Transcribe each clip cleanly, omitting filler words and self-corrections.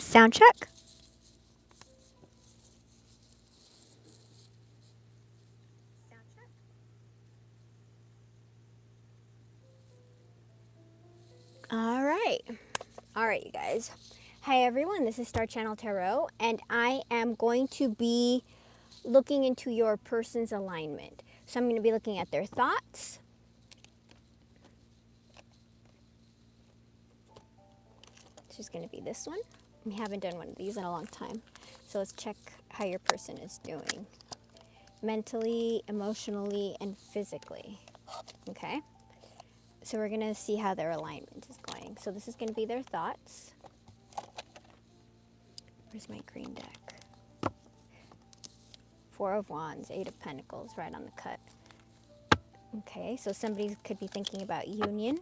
Sound check. All right. All right, you guys. Hi, everyone. This is Star Channel Tarot, and I am going to be looking into your person's alignment. So I'm going to be looking at their thoughts. This is going to be this one. We haven't done one of these in a long time. So let's check how your person is doing. Mentally, emotionally, and physically. Okay? So we're going to see how their alignment is going. So this is going to be their thoughts. Where's my green deck? Four of Wands, Eight of Pentacles, right on the cut. Okay, so somebody could be thinking about union.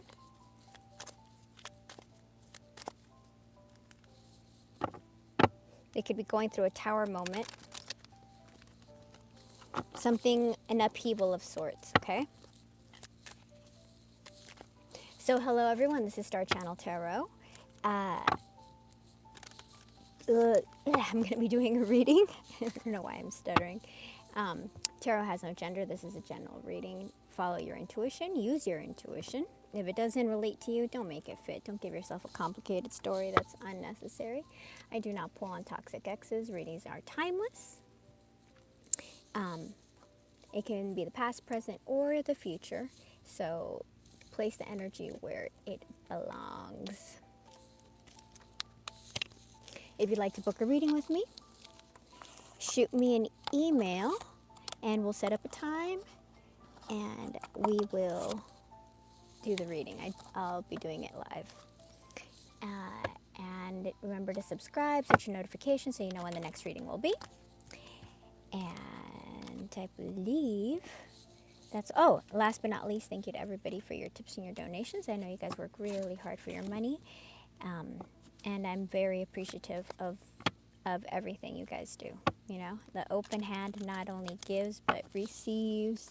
They could be going through a tower moment. Something, an upheaval of sorts, okay? So hello everyone, this is Star Channel Tarot. I'm going to be doing a reading. I don't know why I'm stuttering. Tarot has no gender. This is a general reading. Follow your intuition. Use your intuition. If it doesn't relate to you, don't make it fit. Don't give yourself a complicated story that's unnecessary. I do not pull on toxic exes. Readings are timeless. It can be the past, present, or the future. So place the energy where it belongs. If you'd like to book a reading with me, shoot me an email and we'll set up a time and we will do the reading. I'll be doing it live. And remember to subscribe, set your notifications so you know when the next reading will be. And I believe that's, oh, last but not least, thank you to everybody for your tips and your donations. I know you guys work really hard for your money. And I'm very appreciative of everything you guys do. You know, the open hand not only gives but receives.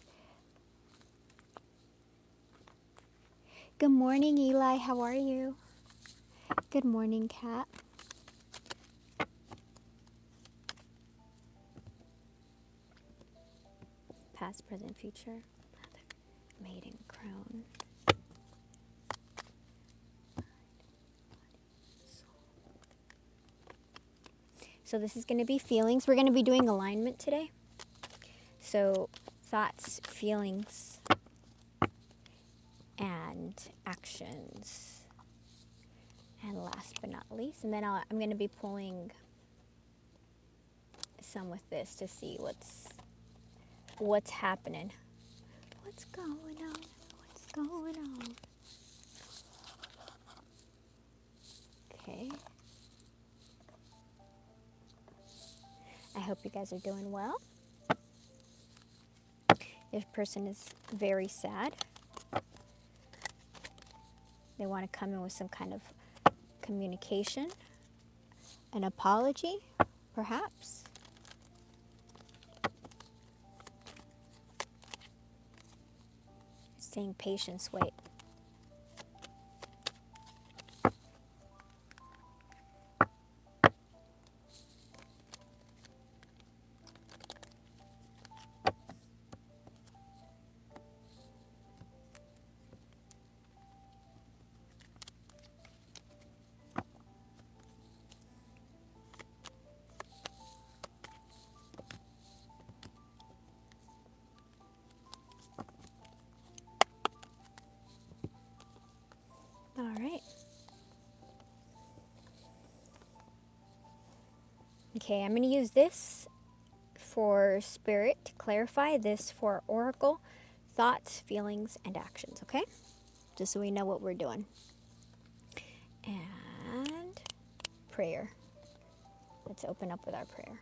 Good morning, Eli. How are you? Good morning, Kat. Past, present, future. Maiden crone. So this is going to be feelings. We're going to be doing alignment today. So thoughts, feelings, and actions. And last but not least, and then I'm going to be pulling some with this to see what's happening. What's going on? What's going on? Okay. I hope you guys are doing well. This person is very sad. They want to come in with some kind of communication, an apology, perhaps. Saying patience, wait. All right. Okay, I'm going to use this for spirit to clarify, this for oracle, thoughts, feelings, and actions, okay? Just so we know what we're doing. And prayer. Let's open up with our prayer.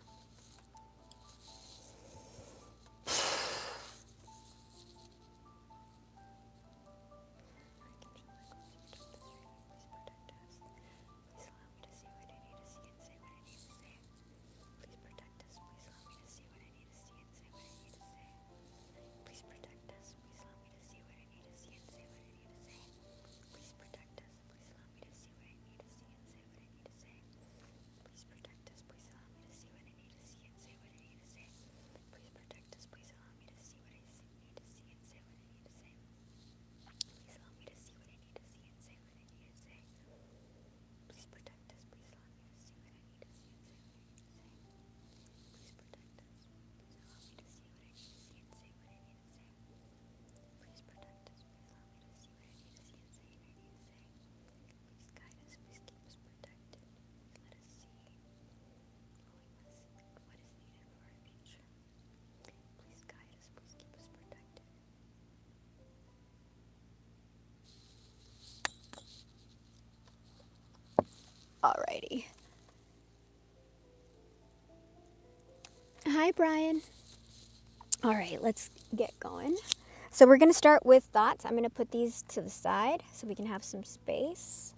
Alrighty. Hi, Brian. All right, let's get going. So we're going to start with thoughts. I'm going to put these to the side so we can have some space.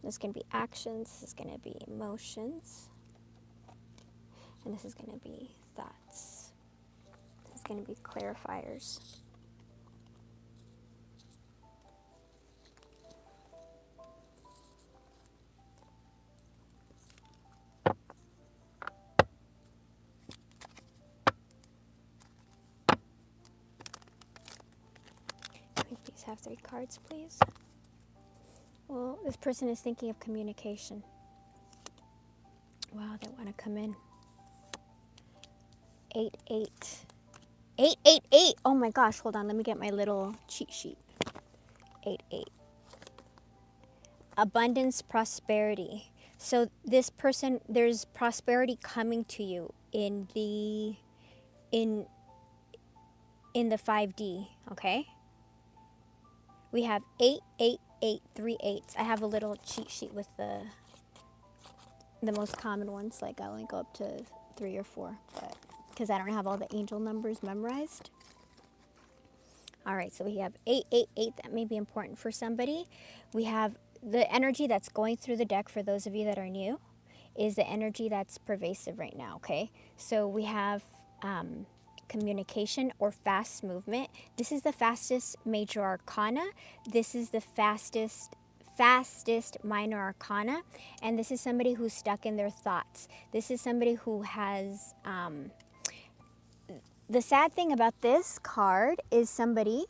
This is going to be actions. This is going to be emotions. And this is going to be thoughts. This is going to be clarifiers. Can we please have 3 cards, please? Well, this person is thinking of communication. Wow, they want to come in. 8, 8. 8, 8, 8. Oh my gosh, hold on. Let me get my little cheat sheet. 8, 8. Abundance, prosperity. So this person, there's prosperity coming to you in the 5D, okay? We have 8, 8, 8, 3 8s. I have a little cheat sheet with the most common ones. Like I only go up to 3 or 4, but because I don't have all the angel numbers memorized. All right, so we have 8, 8, 8. That may be important for somebody. We have the energy that's going through the deck for those of you that are new is the energy that's pervasive right now, okay? So we have communication or fast movement. This is the fastest major arcana. This is the fastest minor arcana. And this is somebody who's stuck in their thoughts. This is somebody who has... the sad thing about this card is somebody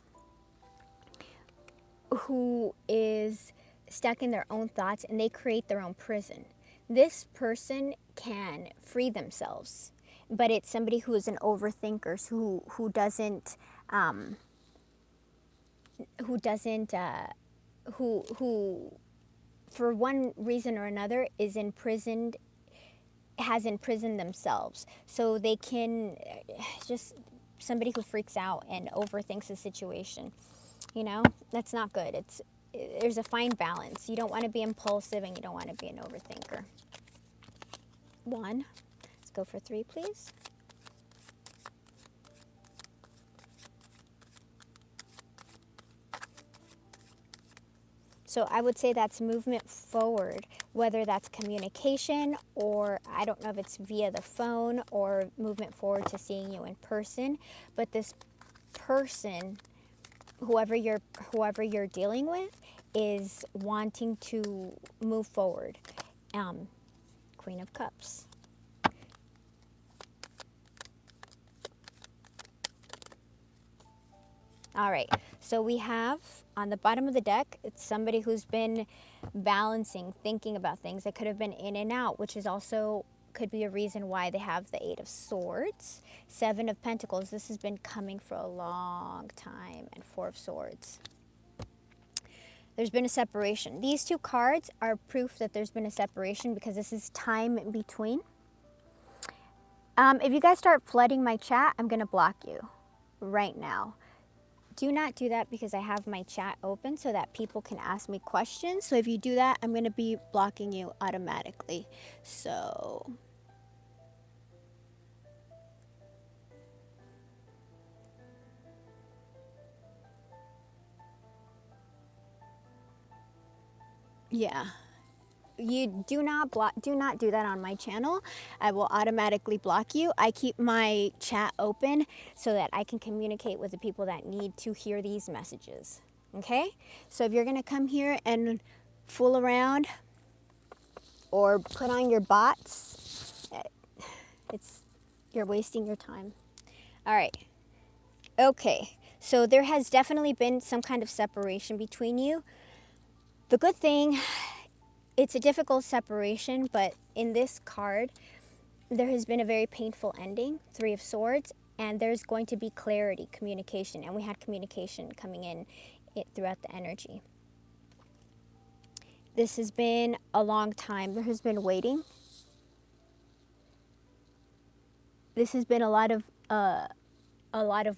who is stuck in their own thoughts and they create their own prison. This person can free themselves, but it's somebody who is an overthinker, who for one reason or another is imprisoned, has imprisoned themselves. So they can just somebody who freaks out and overthinks a situation. You know, that's not good. There's a fine balance. You don't want to be impulsive and you don't want to be an overthinker. 1. Let's go for 3, please. So I would say that's movement forward, whether that's communication or I don't know if it's via the phone or movement forward to seeing you in person. But this person, whoever you're dealing with, is wanting to move forward. Queen of Cups. All right, so we have on the bottom of the deck, it's somebody who's been balancing, thinking about things that could have been in and out, which is also could be a reason why they have the 8 of Swords, 7 of Pentacles. This has been coming for a long time, and 4 of Swords. There's been a separation. These 2 cards are proof that there's been a separation because this is time in between. If you guys start flooding my chat, I'm going to block you right now. Do not do that because I have my chat open so that people can ask me questions. So if you do that, I'm going to be blocking you automatically. So yeah. You do not do that on my channel. I will automatically block you. I keep my chat open so that I can communicate with the people that need to hear these messages. Okay? So if you're going to come here and fool around or put on your bots, you're wasting your time. All right. Okay. So there has definitely been some kind of separation between you. The good thing, it's a difficult separation, but in this card, there has been a very painful ending, 3 of Swords, and there's going to be clarity, communication, and we had communication coming in throughout the energy. This has been a long time. There has been waiting. This has been a lot of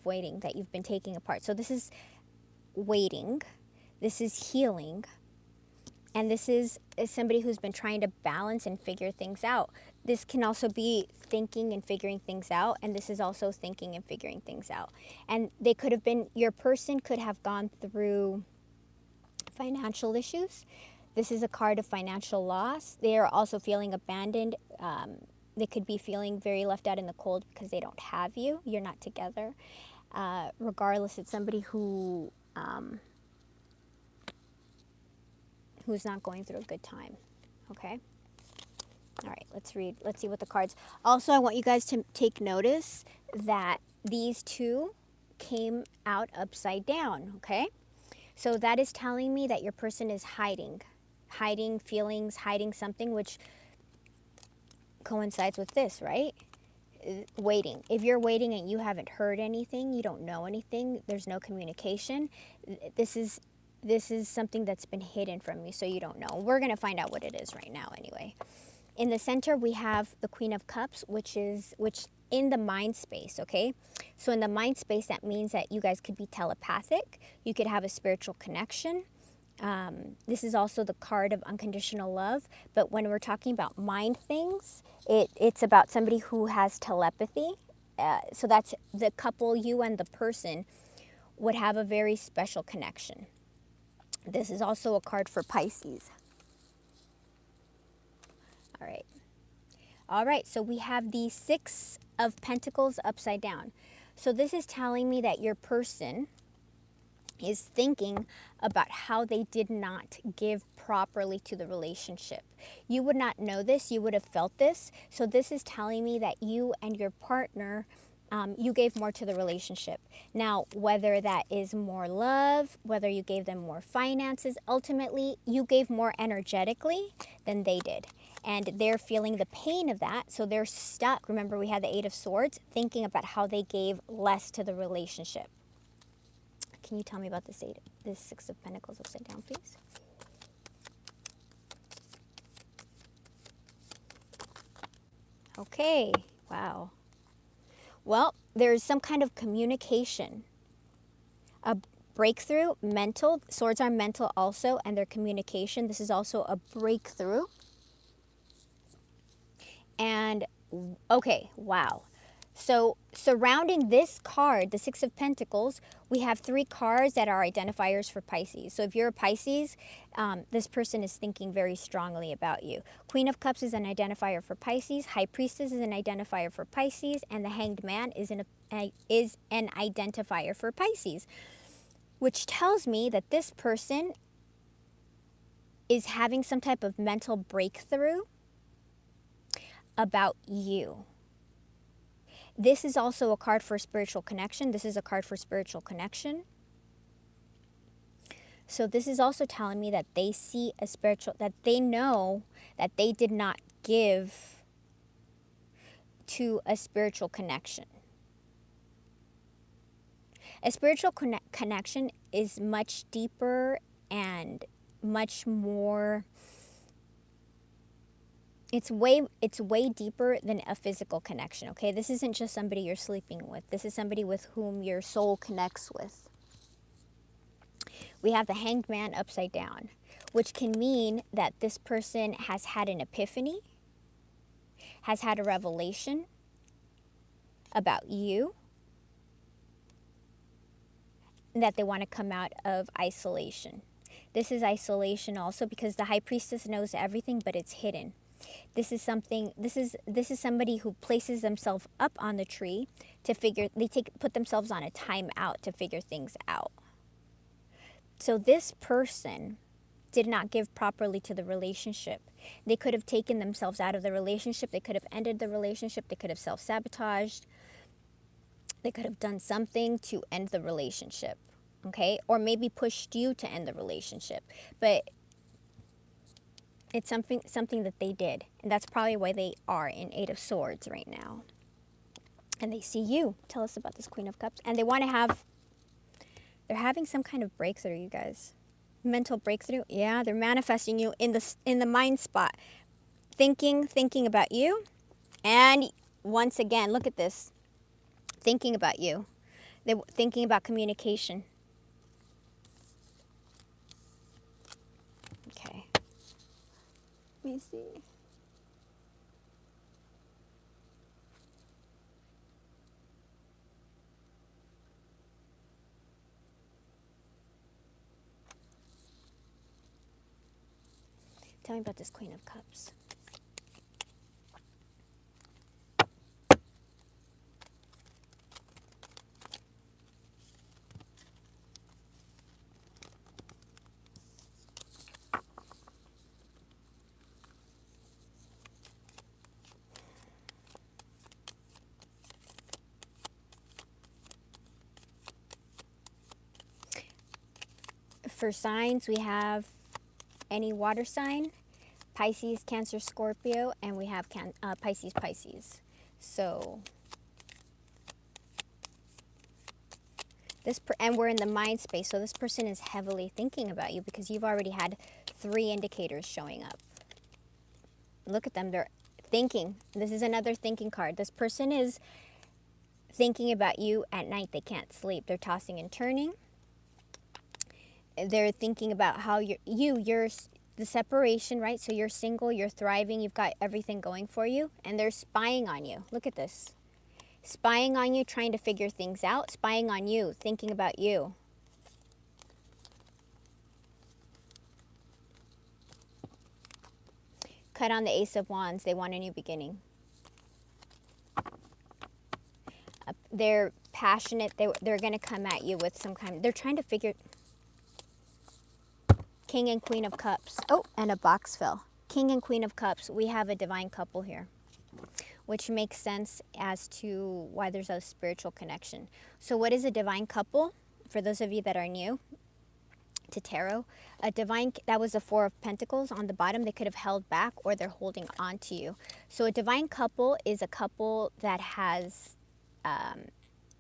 waiting that you've been taking apart. So this is waiting. This is healing. And this is somebody who's been trying to balance and figure things out. This can also be thinking and figuring things out, and this is also thinking and figuring things out. And they could have been, your person could have gone through financial issues. This is a card of financial loss. They are also feeling abandoned. They could be feeling very left out in the cold because they don't have you. You're not together. Regardless, it's somebody who who's not going through a good time. Okay? All right, let's read. Let's see what the cards. Also, I want you guys to take notice that these two came out upside down, okay? So that is telling me that your person is hiding feelings, hiding something, which coincides with this, right? Waiting. If you're waiting and you haven't heard anything, you don't know anything, there's no communication, this is something that's been hidden from you, so you don't know. We're going to find out what it is right now anyway. In the center, we have the Queen of Cups, which in the mind space, okay? So in the mind space, that means that you guys could be telepathic. You could have a spiritual connection. This is also the card of unconditional love. But when we're talking about mind things, it's about somebody who has telepathy. So that's the couple, you and the person, would have a very special connection. This is also a card for Pisces. All right. All right, so we have the Six of Pentacles upside down. So this is telling me that your person is thinking about how they did not give properly to the relationship. You would not know this, you would have felt this. So this is telling me that you and your partner, you gave more to the relationship. Now, whether that is more love, whether you gave them more finances, ultimately you gave more energetically than they did. And they're feeling the pain of that, so they're stuck. Remember, we had the Eight of Swords, thinking about how they gave less to the relationship. Can you tell me about this Six of Pentacles upside down, please? Okay, wow. Well, there's some kind of communication, a breakthrough, mental. Swords are mental also, and their communication. This is also a breakthrough. And, okay, wow. So surrounding this card, the Six of Pentacles, we have three cards that are identifiers for Pisces. So if you're a Pisces, this person is thinking very strongly about you. Queen of Cups is an identifier for Pisces. High Priestess is an identifier for Pisces. And the Hanged Man is an identifier for Pisces, which tells me that this person is having some type of mental breakthrough about you. This is also a card for spiritual connection. This is a card for spiritual connection. So this is also telling me that they see a spiritual, that they know that they did not give to a spiritual connection. A spiritual connection is much deeper and much more, it's way deeper than a physical connection, okay? This isn't just somebody you're sleeping with. This is somebody with whom your soul connects with. We have the Hanged Man upside down, which can mean that this person has had an epiphany, has had a revelation about you, and that they want to come out of isolation. This is isolation also because the High Priestess knows everything, but it's hidden. This is somebody who places themselves up on the tree to figure, put themselves on a timeout to figure things out. So this person did not give properly to the relationship. They could have taken themselves out of the relationship. They could have ended the relationship. They could have self-sabotaged. They could have done something to end the relationship, okay? Or maybe pushed you to end the relationship. But it's something that they did. And that's probably why they are in Eight of Swords right now. And they see you. Tell us about this Queen of Cups. And they want to have, they're having some kind of breakthrough, you guys. Mental breakthrough. Yeah, they're manifesting you in the mind spot. Thinking about you. And once again, look at this. Thinking about you. They're thinking about communication. Okay. me see. Tell me about this Queen of Cups. For signs, we have any water sign, Pisces, Cancer, Scorpio, and we have Pisces, Pisces. So and we're in the mind space, so this person is heavily thinking about you because you've already had 3 indicators showing up. Look at them, they're thinking. This is another thinking card. This person is thinking about you at night. They can't sleep. They're tossing and turning. They're thinking about how you're the separation, right? So you're single, you're thriving, you've got everything going for you, and they're spying on you. Look at this. Spying on you, trying to figure things out, spying on you, thinking about you. Cut on the Ace of Wands. They want a new beginning. They're passionate. They're going to come at you with some kind. They're trying to figure. King and Queen of Cups. Oh, and a box fell. King and Queen of Cups. We have a divine couple here, which makes sense as to why there's a spiritual connection. So what is a divine couple? For those of you that are new to tarot, that was the 4 of Pentacles on the bottom. They could have held back or they're holding on to you. So a divine couple is a couple that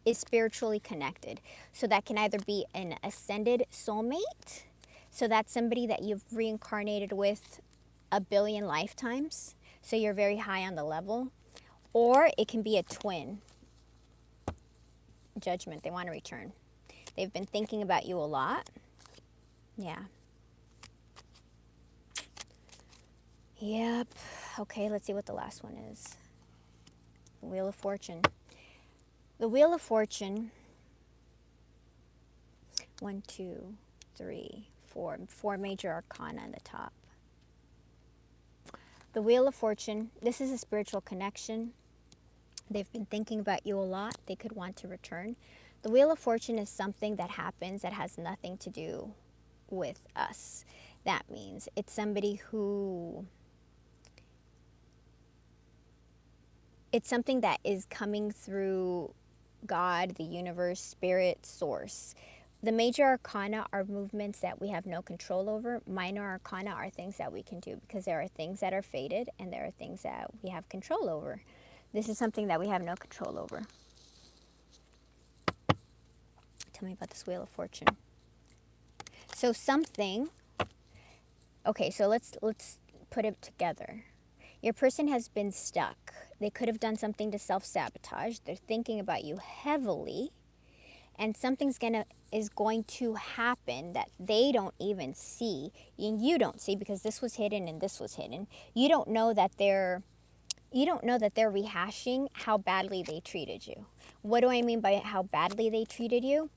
is spiritually connected. So that can either be an ascended soulmate. So that's somebody that you've reincarnated with a billion lifetimes. So you're very high on the level. Or it can be a twin. Judgment. They want to return. They've been thinking about you a lot. Yeah. Yep. Okay, let's see what the last one is. The Wheel of Fortune. The Wheel of Fortune. 1, 2, 3, 4. 4 major arcana on the top. The Wheel of Fortune. This is a spiritual connection. They've been thinking about you a lot. They could want to return. The Wheel of Fortune is something that happens that has nothing to do with us. That means it's somebody who... It's something that is coming through God, the universe, spirit, source. The major arcana are movements that we have no control over. Minor arcana are things that we can do because there are things that are fated and there are things that we have control over. This is something that we have no control over. Tell me about this Wheel of Fortune. So something, okay, so let's put it together. Your person has been stuck. They could have done something to self-sabotage. They're thinking about you heavily. And something's is going to happen that they don't even see. And you don't see because this was hidden and this was hidden. You don't know that they're rehashing how badly they treated you. What do I mean by how badly they treated you?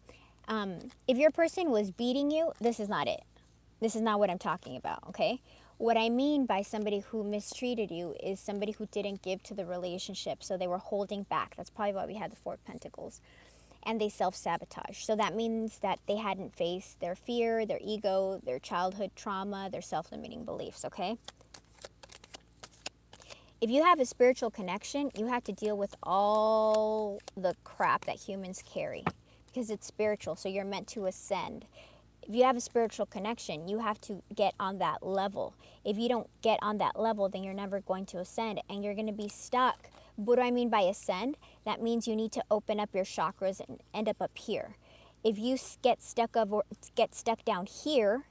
If your person was beating you, this is not it. This is not what I'm talking about, okay? What I mean by somebody who mistreated you is somebody who didn't give to the relationship, so they were holding back. That's probably why we had the 4 of Pentacles. And they self-sabotage. So that means that they hadn't faced their fear, their ego, their childhood trauma, their self-limiting beliefs, okay? If you have a spiritual connection, you have to deal with all the crap that humans carry because it's spiritual, so you're meant to ascend. If you have a spiritual connection, you have to get on that level. If you don't get on that level, then you're never going to ascend and you're going to be stuck. What do I mean by ascend? That means you need to open up your chakras and end up here. If you get stuck down here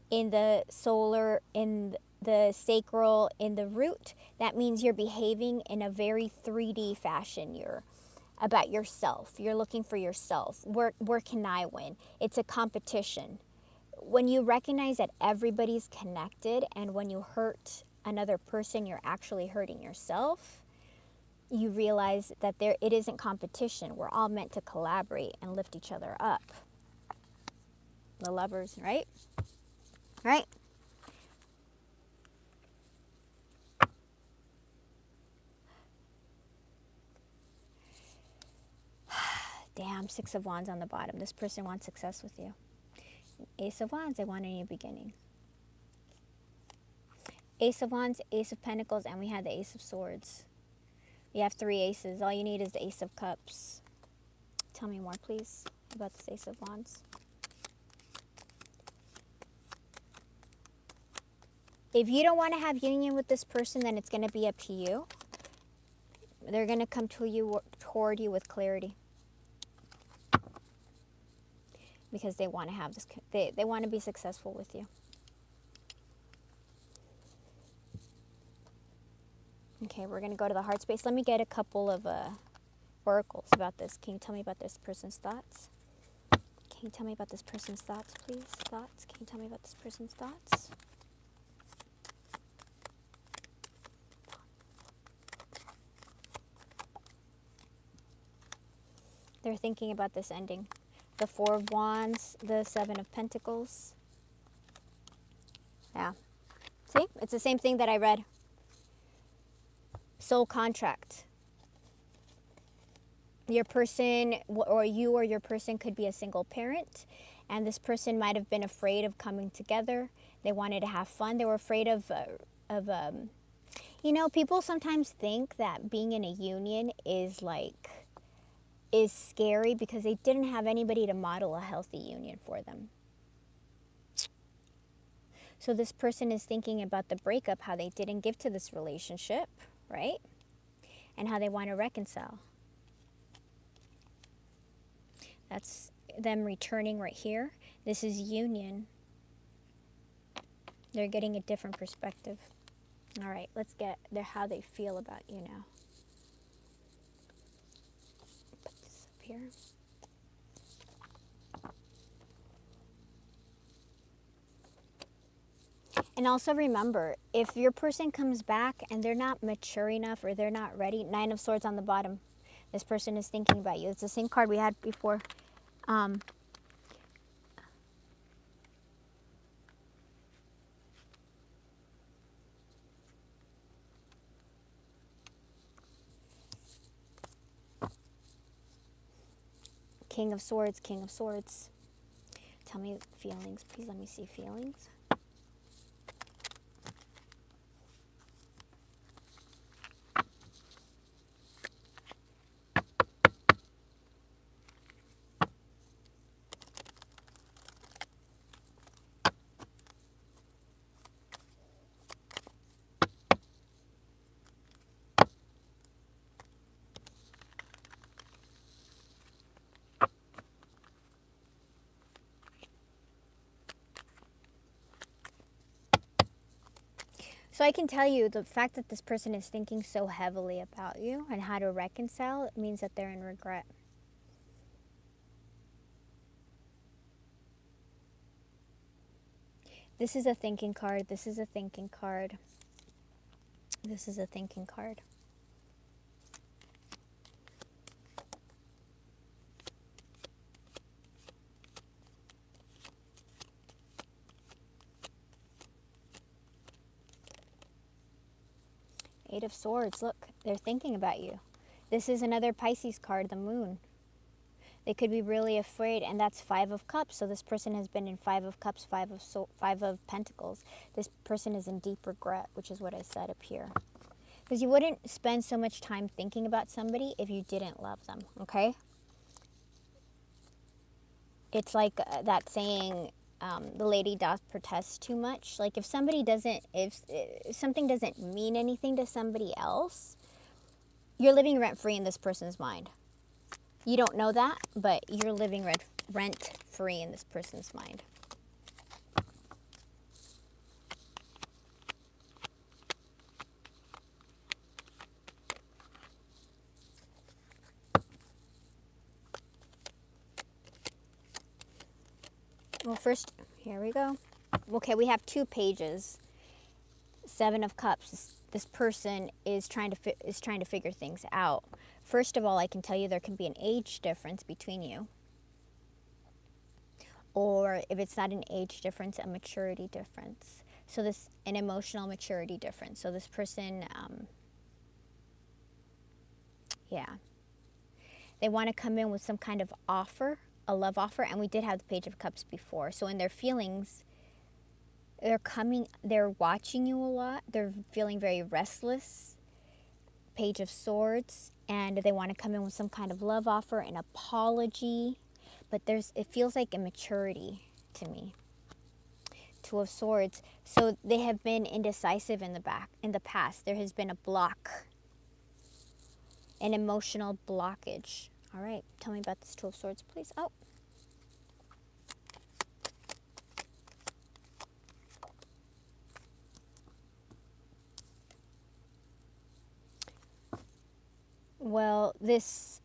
in the solar, in the sacral, in the root, that means you're behaving in a very 3D fashion. You're about yourself. You're looking for yourself. Where can I win? It's a competition. When you recognize that everybody's connected and when you hurt another person, you're actually hurting yourself. You realize that it isn't competition. We're all meant to collaborate and lift each other up. The Lovers, right? Right? Damn, Six of Wands on the bottom. This person wants success with you. Ace of Wands, they want a new beginning. Ace of Wands, Ace of Pentacles, and we had the Ace of Swords. You have 3 aces. All you need is the Ace of Cups. Tell me more, please, about this Ace of Wands. If you don't want to have union with this person, then it's going to be up to you. They're going to come toward you with clarity. Because they want to have this, they want to be successful with you. Okay, we're going to go to the heart space. Let me get a couple of oracles about this. Can you tell me about this person's thoughts? Can you tell me about this person's thoughts, please? Thoughts? Can you tell me about this person's thoughts? They're thinking about this ending. The Four of Wands, the Seven of Pentacles. Yeah. See? It's the same thing that I read. Soul contract. Your person, or you or your person, could be a single parent, and this person might have been afraid of coming together. They wanted to have fun. They were afraid of you know, people sometimes think that being in a union is scary because they didn't have anybody to model a healthy union for them. So this person is thinking about the breakup, how they didn't give to this relationship, right? And how they want to reconcile. That's them returning right here. This is union. They're getting a different perspective. All right, let's get how they feel about you now. Put this up here. And also remember, if your person comes back and they're not mature enough or they're not ready, Nine of Swords on the bottom, this person is thinking about you. It's the same card we had before. King of Swords, King of Swords. Tell me feelings, please. Let me see feelings. So I can tell you the fact that this person is thinking so heavily about you and how to reconcile, it means that they're in regret. This is a thinking card. This is a thinking card. This is a thinking card. Eight of Swords. Look, they're thinking about you. This is another Pisces card, the Moon. They could be really afraid, and that's Five of Cups. So this person has been in Five of Cups, Five of Pentacles. This person is in deep regret, which is what I said up here. Because you wouldn't spend so much time thinking about somebody if you didn't love them, okay? It's like that saying, the lady doth protest too much. Like if somebody doesn't, if something doesn't mean anything to somebody else, you're living rent-free in this person's mind. You don't know that, but you're living rent-free in this person's mind. Well, first, here we go. Okay, we have 2 pages. Seven of Cups. This person is trying to figure things out. First of all, I can tell you there can be an age difference between you. Or if it's not an age difference, a maturity difference. So an emotional maturity difference. So this person, they want to come in with some kind of offer, a love offer. And we did have the Page of Cups before. So in their feelings, they're watching you a lot. They're feeling very restless. Page of Swords. And they want to come in with some kind of love offer, an apology. But it feels like immaturity to me. Two of Swords. So they have been indecisive in the past. There has been a block. An emotional blockage. All right. Tell me about this Two of Swords, please. Oh. Well, this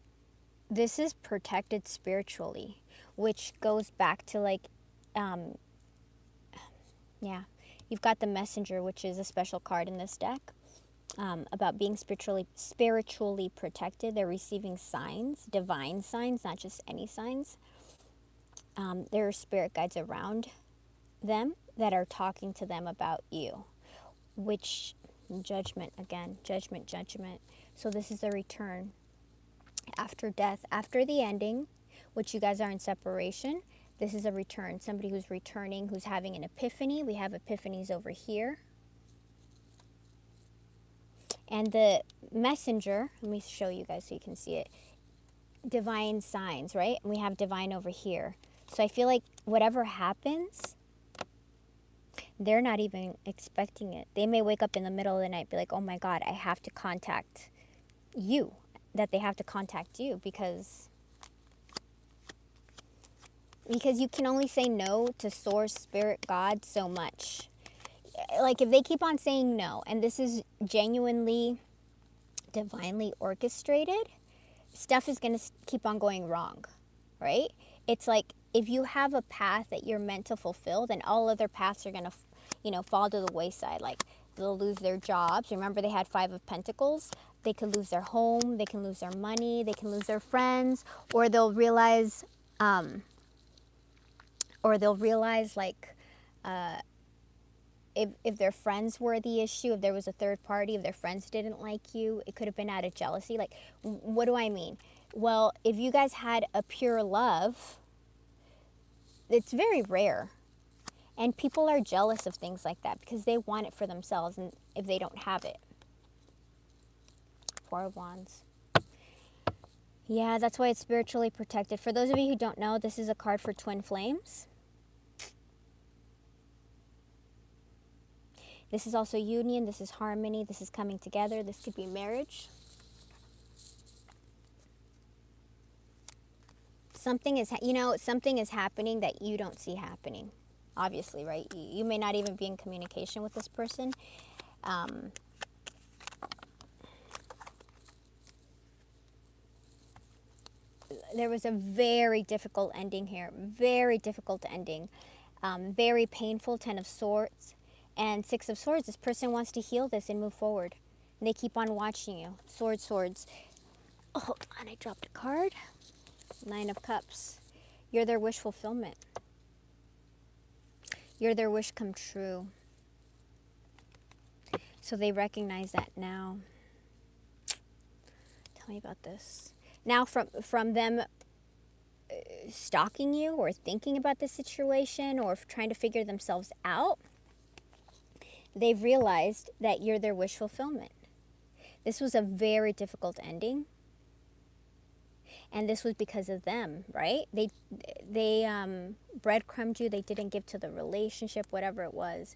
is protected spiritually, which goes back to you've got the Messenger, which is a special card in this deck, about being spiritually protected. They're receiving signs, divine signs, not just any signs. There are spirit guides around them that are talking to them about you, which judgment again, judgment. So this is a return after death, after the ending, which you guys are in separation. This is a return, somebody who's returning, who's having an epiphany. We have epiphanies over here. And the Messenger, let me show you guys so you can see it. Divine signs, right? And we have divine over here. So I feel like whatever happens, they're not even expecting it. They may wake up in the middle of the night, be like, oh my God, I have to contact you. That they have to contact you because you can only say no to Source, Spirit, God so much. Like if they keep on saying no, and this is genuinely divinely orchestrated, stuff is going to keep on going wrong, right? It's like if you have a path that you're meant to fulfill, then all other paths are going to, fall to the wayside. Like they'll lose their jobs. Remember they had Five of Pentacles. They could lose their home. They can lose their money. They can lose their friends, or they'll realize, if their friends were the issue, if there was a third party, if their friends didn't like you, it could have been out of jealousy. Like, what do I mean? Well, if you guys had a pure love, it's very rare. And people are jealous of things like that because they want it for themselves, and if they don't have it. Four of Wands. Yeah, that's why it's spiritually protected. For those of you who don't know, this is a card for twin flames. This is also union. This is harmony. This is coming together. This could be marriage. Something is happening that you don't see happening. Obviously, right? You may not even be in communication with this person. There was a very difficult ending here. Very difficult ending. Very painful. 10 of Swords. And 6 of Swords. This person wants to heal this and move forward. And they keep on watching you. Swords. Oh, hold on. I dropped a card. 9 of Cups. You're their wish fulfillment. You're their wish come true. So they recognize that now. Tell me about this. Now from them stalking you or thinking about the situation or trying to figure themselves out, they've realized that you're their wish fulfillment. This was a very difficult ending. And this was because of them, right? They breadcrumbed you. They didn't give to the relationship, whatever it was.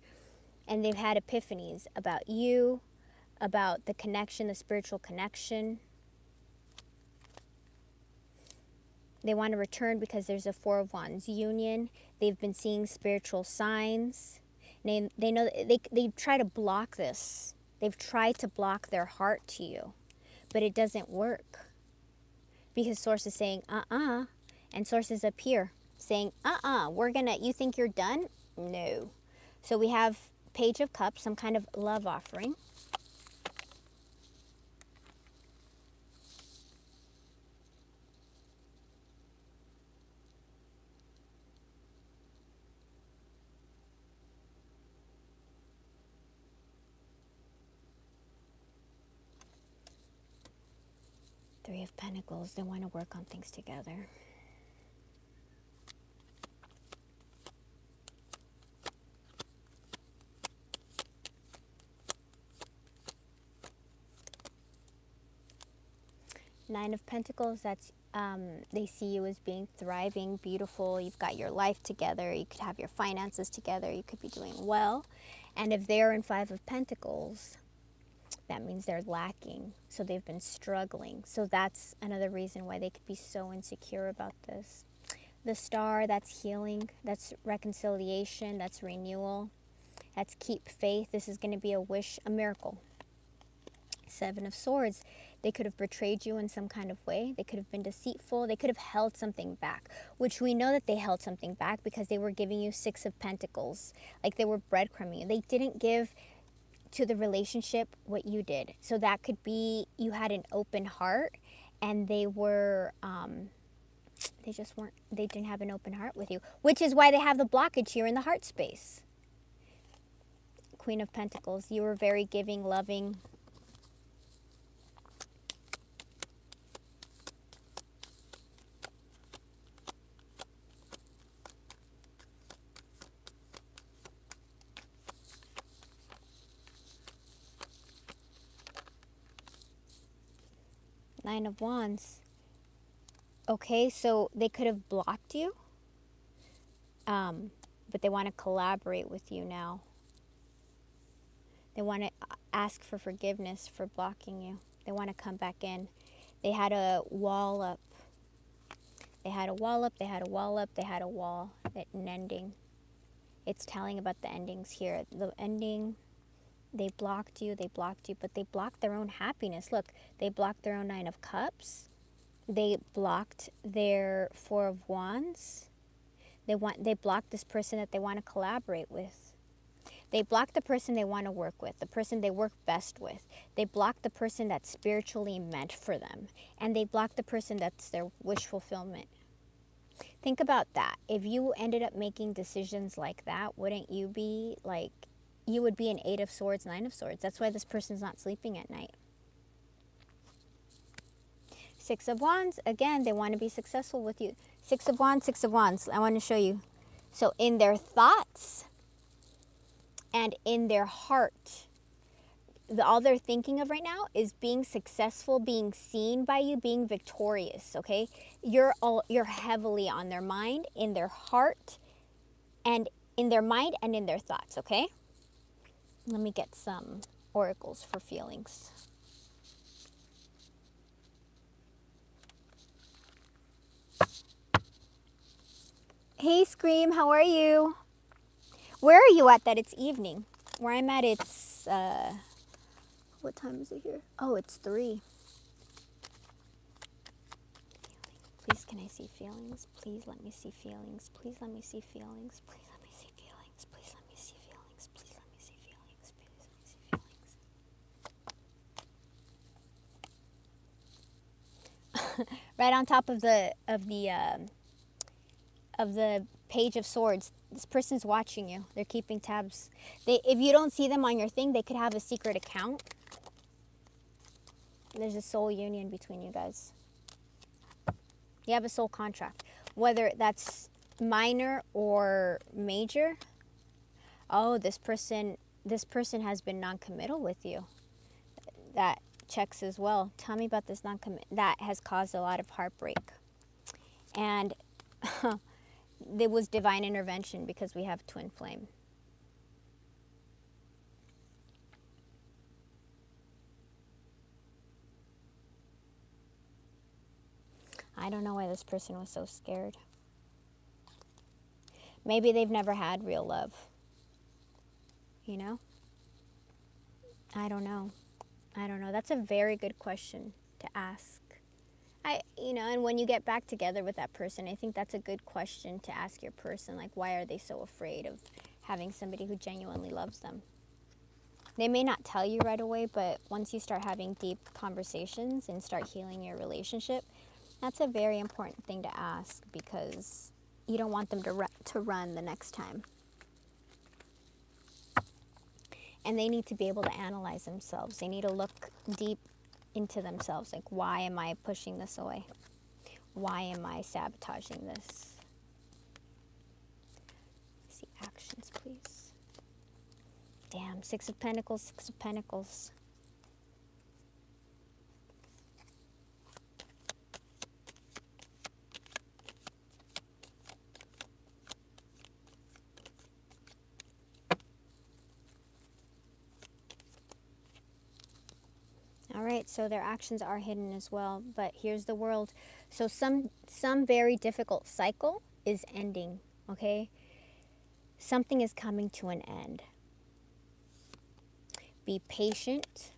And they've had epiphanies about you, about the connection, the spiritual connection. They want to return because there's a Four of Wands union. They've been seeing spiritual signs. They know they try to block this. They've tried to block their heart to you, but it doesn't work. Because Source is saying, and Source is up here saying, you think you're done? No. So we have Page of Cups, some kind of love offering. Three of Pentacles, they want to work on things together. Nine of Pentacles, that's they see you as being thriving, beautiful. You've got your life together. You could have your finances together. You could be doing well. And if they're in Five of Pentacles, that means they're lacking. So they've been struggling. So that's another reason why they could be so insecure about this. The Star, that's healing. That's reconciliation. That's renewal. That's keep faith. This is going to be a wish, a miracle. Seven of Swords, they could have betrayed you in some kind of way. They could have been deceitful. They could have held something back, which we know that they held something back because they were giving you Six of Pentacles. Like they were breadcrumbing you. They didn't give to the relationship what you did. So that could be you had an open heart and they were, they didn't have an open heart with you, which is why they have the blockage here in the heart space. Queen of Pentacles, you were very giving, loving. Nine of Wands. Okay, so they could have blocked you, but they want to collaborate with you now. They want to ask for forgiveness for blocking you. They want to come back in. They had a wall up. They had a wall up, they had a wall up, they had a wall, an ending. It's telling about the endings here. The ending, they blocked you, but they blocked their own happiness. Look, they blocked their own Nine of Cups. They blocked their Four of Wands. They blocked this person that they want to collaborate with. They blocked the person they want to work with, the person they work best with. They blocked the person that's spiritually meant for them. And they blocked the person that's their wish fulfillment. Think about that. If you ended up making decisions like that, wouldn't you be like, you would be an Eight of Swords, Nine of Swords. That's why this person's not sleeping at night. Six of Wands, again, they want to be successful with you. Six of Wands, Six of Wands. I want to show you. So in their thoughts and in their heart, all they're thinking of right now is being successful, being seen by you, being victorious, okay? You're heavily on their mind, in their heart, and in their mind and in their thoughts, okay? Let me get some oracles for feelings. Hey, Scream, how are you? Where are you at that it's evening? Where I'm at, it's, what time is it here? Oh, it's 3. Please, can I see feelings? Please let me see feelings. Please let me see feelings. Please let me see feelings. Please let me see feelings. Please let me see feelings. Please let me see feelings. Right on top of the Page of Swords, this person's watching you. They're keeping tabs. If you don't see them on your thing, they could have a secret account. There's a soul union between you guys. You have a soul contract. Whether that's minor or major. Oh, this person has been non-committal with you. That checks as well. Tell me about this non-commit. That has caused a lot of heartbreak. And there was divine intervention because we have twin flame. I don't know why this person was so scared. Maybe they've never had real love. You know? I don't know. That's a very good question to ask. And when you get back together with that person, I think that's a good question to ask your person. Like, why are they so afraid of having somebody who genuinely loves them? They may not tell you right away, but once you start having deep conversations and start healing your relationship, that's a very important thing to ask, because you don't want them to run the next time. And they need to be able to analyze themselves. They need to look deep into themselves. Like, why am I pushing this away? Why am I sabotaging this? See actions, please. Damn, Six of Pentacles, Six of Pentacles. All right, so their actions are hidden as well, but here's the world. So some very difficult cycle is ending, okay? Something is coming to an end. Be patient.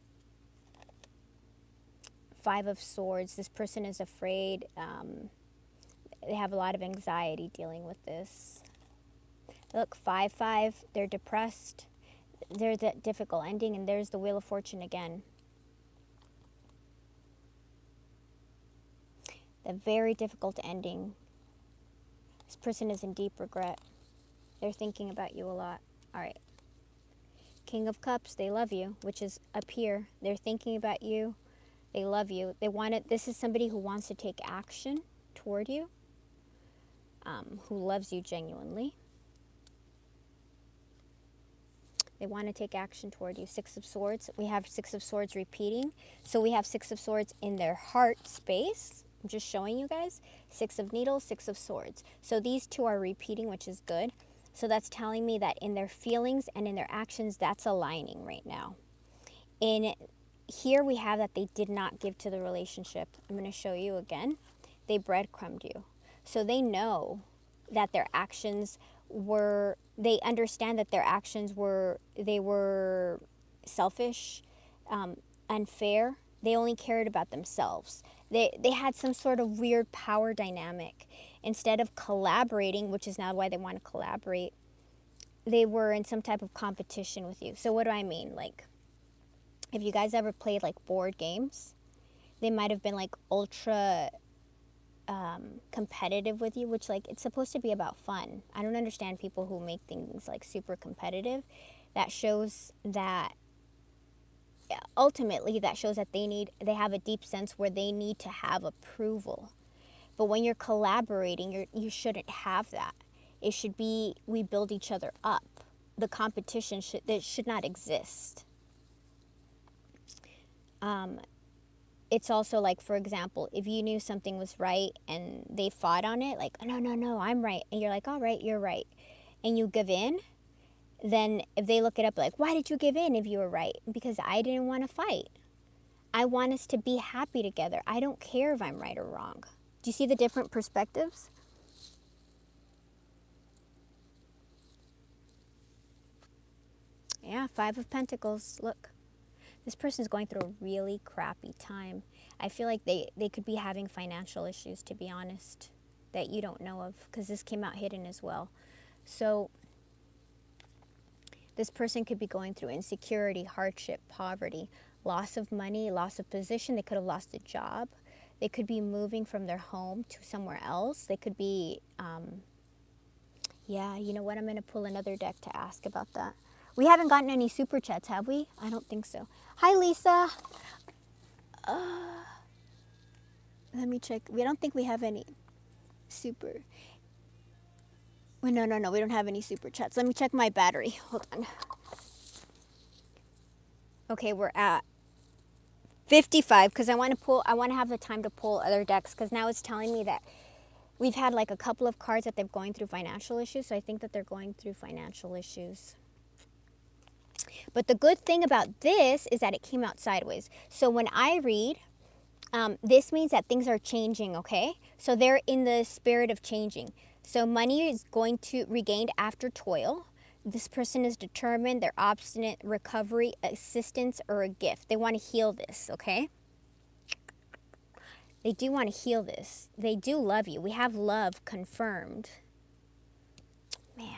Five of Swords. This person is afraid. They have a lot of anxiety dealing with this. Look, 5-5. They're depressed. There's that difficult ending, and there's the Wheel of Fortune again. The very difficult ending. This person is in deep regret. They're thinking about you a lot. All right. King of Cups, they love you, which is up here. They're thinking about you. They love you. They want it. This is somebody who wants to take action toward you, who loves you genuinely. They want to take action toward you. Six of Swords. We have Six of Swords repeating. So we have Six of Swords in their heart space. I'm just showing you guys. Six of Needles, Six of Swords. So these two are repeating, which is good. So that's telling me that in their feelings and in their actions, that's aligning right now. In here we have that they did not give to the relationship. I'm going to show you again. They breadcrumbed you. So they know that their actions were, they understand that their actions were, they were selfish, unfair. They only cared about themselves. They had some sort of weird power dynamic. Instead of collaborating, which is now why they want to collaborate, they were in some type of competition with you. So what do I mean? Like, if you guys ever played like board games, they might have been like ultra competitive with you, which like it's supposed to be about fun. I don't understand people who make things like super competitive. That shows that ultimately that shows that they have a deep sense where they need to have approval. But when you're collaborating, you shouldn't have that. It should be we build each other up. The competition should not exist. It's also like, for example, if you knew something was right and they fought on it, like, no, I'm right. And you're like, all right, you're right. And you give in, then if they look it up, like, why did you give in if you were right? Because I didn't want to fight. I want us to be happy together. I don't care if I'm right or wrong. Do you see the different perspectives? Yeah, Five of Pentacles. Look. This person is going through a really crappy time. I feel like they could be having financial issues, to be honest, that you don't know of, because this came out hidden as well. So this person could be going through insecurity, hardship, poverty, loss of money, loss of position. They could have lost a job. They could be moving from their home to somewhere else. They could be, yeah, you know what? I'm going to pull another deck to ask about that. We haven't gotten any super chats, have we? I don't think so. Hi, Lisa. Let me check. We don't think we have any super. No, we don't have any super chats. Let me check my battery. Hold on. Okay, we're at 55 because I want to have the time to pull other decks, because now it's telling me that we've had like a couple of cards that they're going through financial issues. So I think that they're going through financial issues. But the good thing about this is that it came out sideways. So when I read, this means that things are changing, okay? So they're in the spirit of changing. So money is going to regained after toil. This person is determined, they're obstinate, recovery, assistance, or a gift. They want to heal this, okay? They do want to heal this. They do love you. We have love confirmed. Man.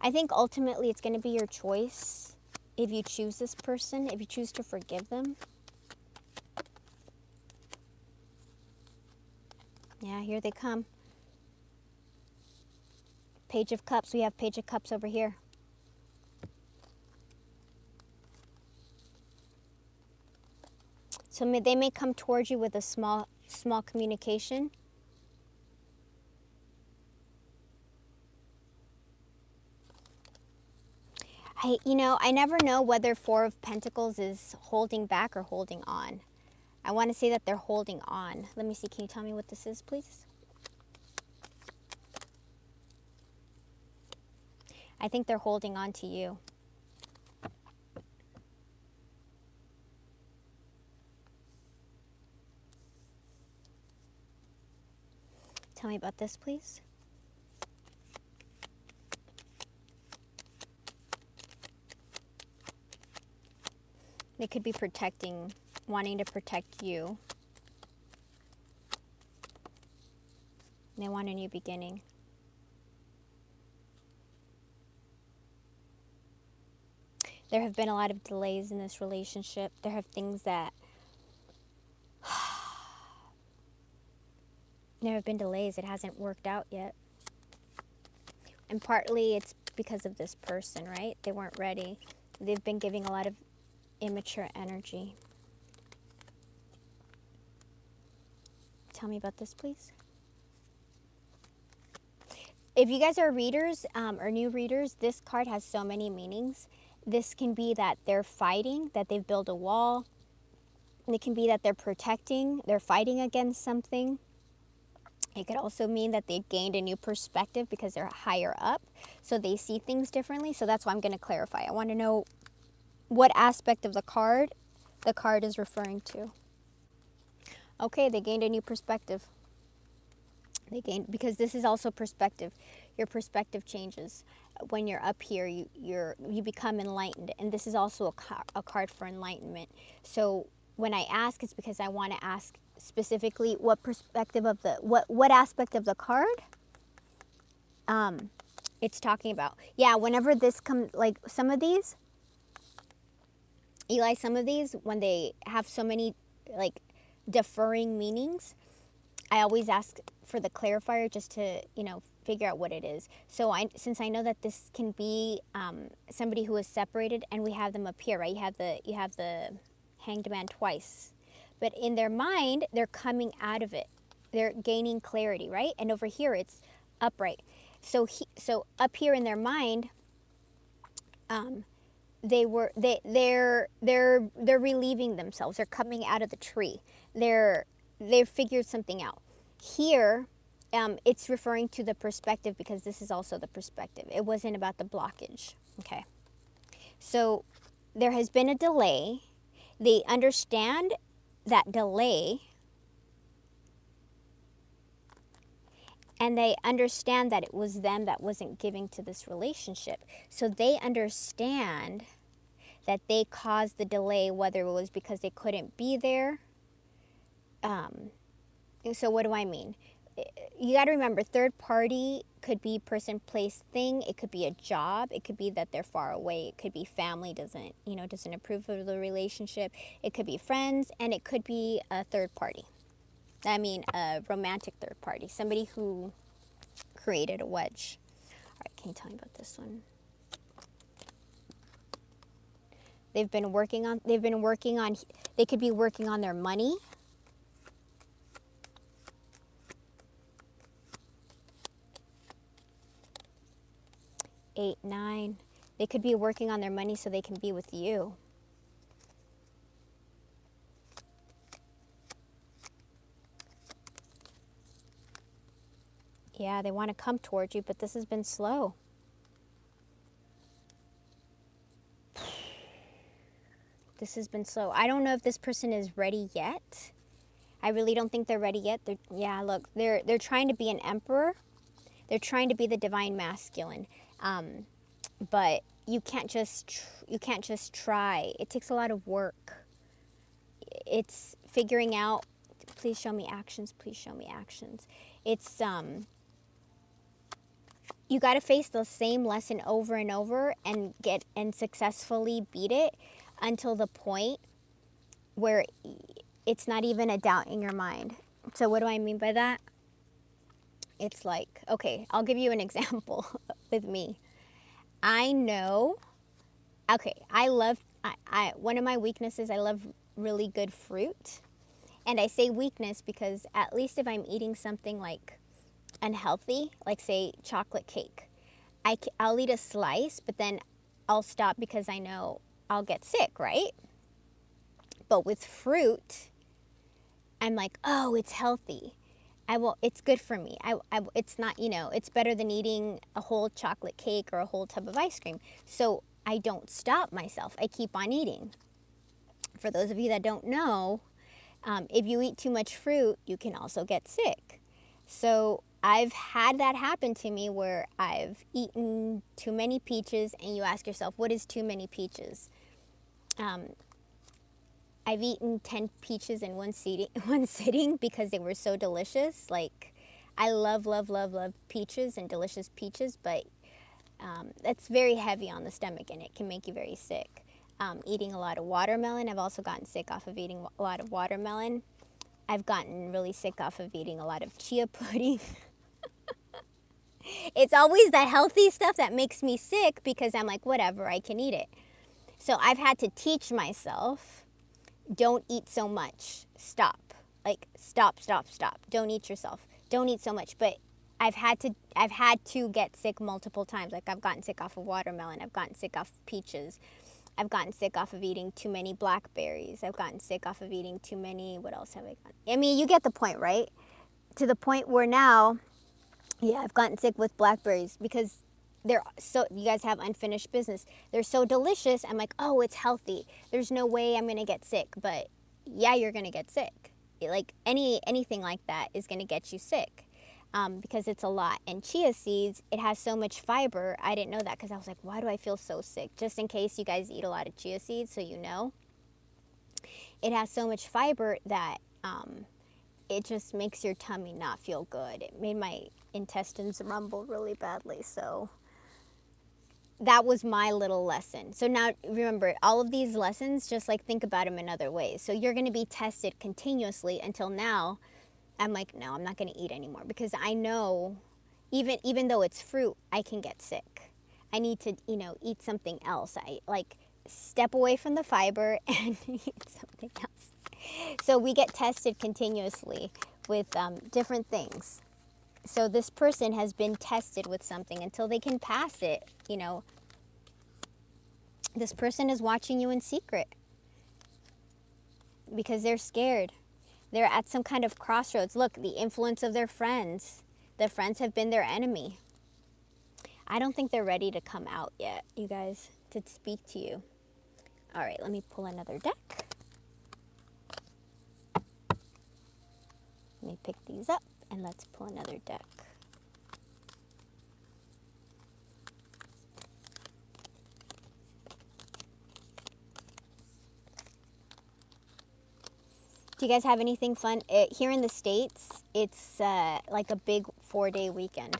I think ultimately it's going to be your choice if you choose this person, if you choose to forgive them. Yeah, here they come. Page of Cups. We have Page of Cups over here. So they may come towards you with a small communication. I never know whether Four of Pentacles is holding back or holding on. I want to say that they're holding on. Let me see. Can you tell me what this is, please? I think they're holding on to you. Tell me about this, please. They could be wanting to protect you. They want a new beginning. There have been a lot of delays in this relationship. There have things that... There have been delays. It hasn't worked out yet. And partly it's because of this person, right? They weren't ready. They've been giving a lot of immature energy. Tell me about this, please. If you guys are readers or new readers, this card has so many meanings. This can be that they're fighting, that they've built a wall. It can be that they're protecting, they're fighting against something. It could also mean that they gained a new perspective because they're higher up, so they see things differently. So that's why I'm going to clarify. I want to know what aspect of the card is referring to. Okay, they gained a new perspective. Because this is also perspective. Your perspective changes. When you're up here, you become enlightened, and this is also a card for enlightenment. So when I ask, it's because I want to ask specifically what perspective of what aspect of the card it's talking about. Yeah, whenever this comes, like some of these, Eli, some of these, when they have so many like differing meanings, I always ask for the clarifier just to, figure out what it is. So since I know that this can be somebody who is separated, and we have them up here, right? You have the Hanged Man twice. But in their mind, they're coming out of it. They're gaining clarity, right? And over here, it's upright. So up here in their mind, they're relieving themselves. They're coming out of the tree. They've figured something out. Here, it's referring to the perspective, because this is also the perspective. It wasn't about the blockage. Okay. So there has been a delay. They understand that delay, and they understand that it was them that wasn't giving to this relationship. So they understand that they caused the delay, whether it was because they couldn't be there. So what do I mean? You got to remember, third party could be person, place, thing. It could be a job. It could be that they're far away. It could be family doesn't approve of the relationship. It could be friends, and it could be a third party. I mean, a romantic third party, somebody who created a wedge. All right, can you tell me about this one? They could be working on their money. Eight, 9. They could be working on their money so they can be with you. Yeah, they want to come towards you, but this has been slow. This has been slow. I don't know if this person is ready yet. I really don't think they're ready yet. They're trying to be an emperor. They're trying to be the divine masculine. But you can't just try. It takes a lot of work. It's figuring out, please show me actions, please show me actions. It's you got to face the same lesson over and over and successfully beat it until the point where it's not even a doubt in your mind. So what do I mean by that? It's like, okay, I'll give you an example with me. I know, okay, one of my weaknesses, I love really good fruit. And I say weakness because at least if I'm eating something like unhealthy, like say chocolate cake, I'll eat a slice, but then I'll stop because I know I'll get sick, right? But with fruit, I'm like, oh, it's healthy. It's good for me. It's not, it's better than eating a whole chocolate cake or a whole tub of ice cream. So I don't stop myself. I keep on eating. For those of you that don't know, if you eat too much fruit, you can also get sick. So I've had that happen to me where I've eaten too many peaches, and you ask yourself, what is too many peaches? I've eaten 10 peaches in one sitting because they were so delicious. Like, I love, love, love, love peaches and delicious peaches, but that's very heavy on the stomach and it can make you very sick. Eating a lot of watermelon. I've also gotten sick off of eating a lot of watermelon. I've gotten really sick off of eating a lot of chia pudding. It's always the healthy stuff that makes me sick because I'm like, whatever, I can eat it. So I've had to teach myself, don't eat so much. Stop. Like, stop. Don't eat yourself. Don't eat so much. But I've had to get sick multiple times. Like, I've gotten sick off of watermelon. I've gotten sick off of peaches. I've gotten sick off of eating too many blackberries. I've gotten sick off of eating too many, what else have I gotten? I mean, you get the point, right? To the point where now, yeah, I've gotten sick with blackberries because you guys have unfinished business. They're so delicious. I'm like, oh, it's healthy. There's no way I'm going to get sick. But yeah, you're going to get sick. Like anything like that is going to get you sick. Because it's a lot. And chia seeds, it has so much fiber. I didn't know that because I was like, why do I feel so sick? Just in case you guys eat a lot of chia seeds, so you know. It has so much fiber that it just makes your tummy not feel good. It made my intestines rumble really badly. So that was my little lesson. So now remember, all of these lessons, just like think about them in other ways. So you're going to be tested continuously until now. I'm like, no, I'm not going to eat anymore because I know even though it's fruit, I can get sick. I need to, eat something else. I like step away from the fiber and eat something else. So we get tested continuously with different things. So this person has been tested with something until they can pass it, This person is watching you in secret because they're scared. They're at some kind of crossroads. Look, the influence of their friends. Their friends have been their enemy. I don't think they're ready to come out yet, you guys, to speak to you. All right, let me pull another deck. Let me pick these up and let's pull another deck. Do you guys have anything fun? Here in the States, it's like a big 4-day weekend.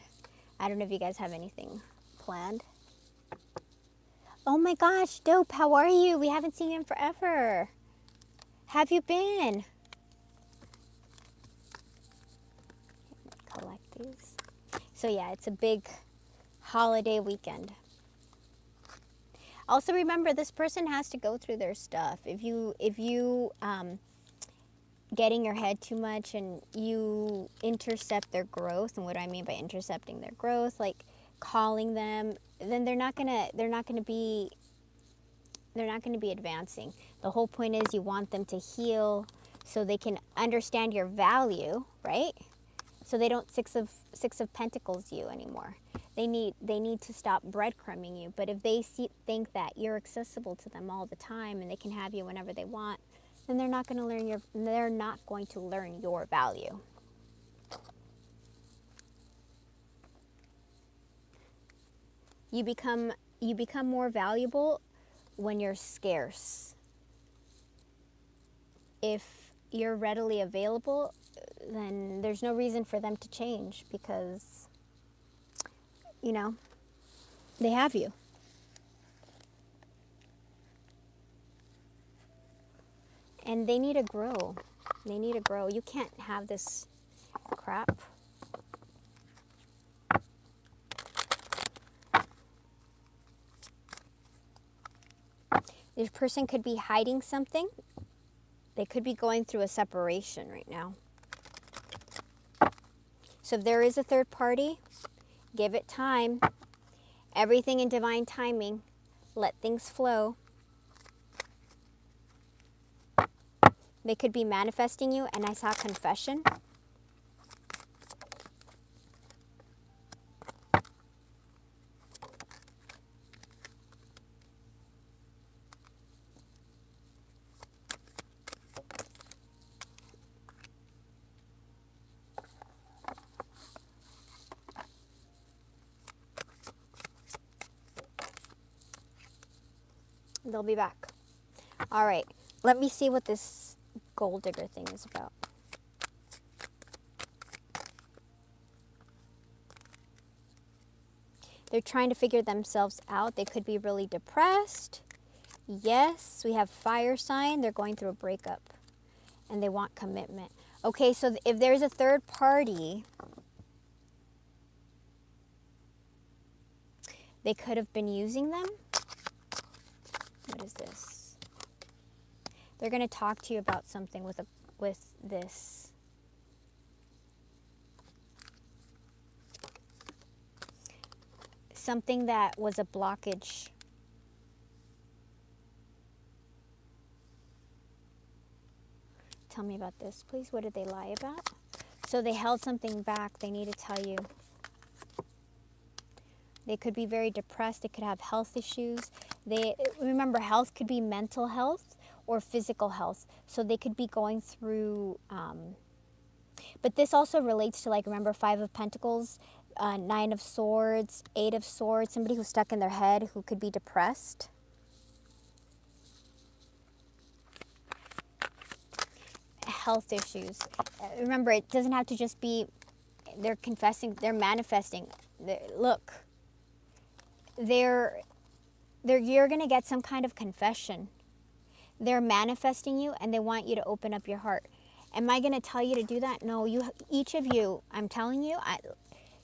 I don't know if you guys have anything planned. Oh my gosh, Dope, how are you? We haven't seen you in forever. Have you been? Collect these. So yeah, it's a big holiday weekend. Also remember, this person has to go through their stuff. If you get in your head too much and you intercept their growth, and what do I mean by intercepting their growth? Like calling them, then they're not gonna be advancing. The whole point is you want them to heal so they can understand your value, right? So they don't six of pentacles you anymore. They need to stop breadcrumbing you. But if they think that you're accessible to them all the time and they can have you whenever they want, then they're not going to learn your value. You become more valuable when you're scarce. If you're readily available, then there's no reason for them to change because you know, they have you. And they need to grow. They need to grow. You can't have this crap. This person could be hiding something. They could be going through a separation right now. So if there is a third party, give it time. Everything in divine timing. Let things flow. They could be manifesting you, and I saw confession. They'll be back. All right, let me see what this gold digger thing is about. They're trying to figure themselves out. They could be really depressed. Yes, we have fire sign. They're going through a breakup and they want commitment. Okay, so if there's a third party, they could have been using them. What is this? They're going to talk to you about something with this. Something that was a blockage. Tell me about this, please. What did they lie about? So they held something back. They need to tell you. They could be very depressed. They could have health issues. Remember, health could be mental health or physical health. So they could be going through, but this also relates to, like, remember, 5 of Pentacles, 9 of Swords, 8 of Swords, somebody who's stuck in their head who could be depressed. Health issues. Remember, it doesn't have to just be, they're confessing, they're manifesting. Look, you're going to get some kind of confession. They're manifesting you and they want you to open up your heart. Am I going to tell you to do that? No, each of you, I'm telling you,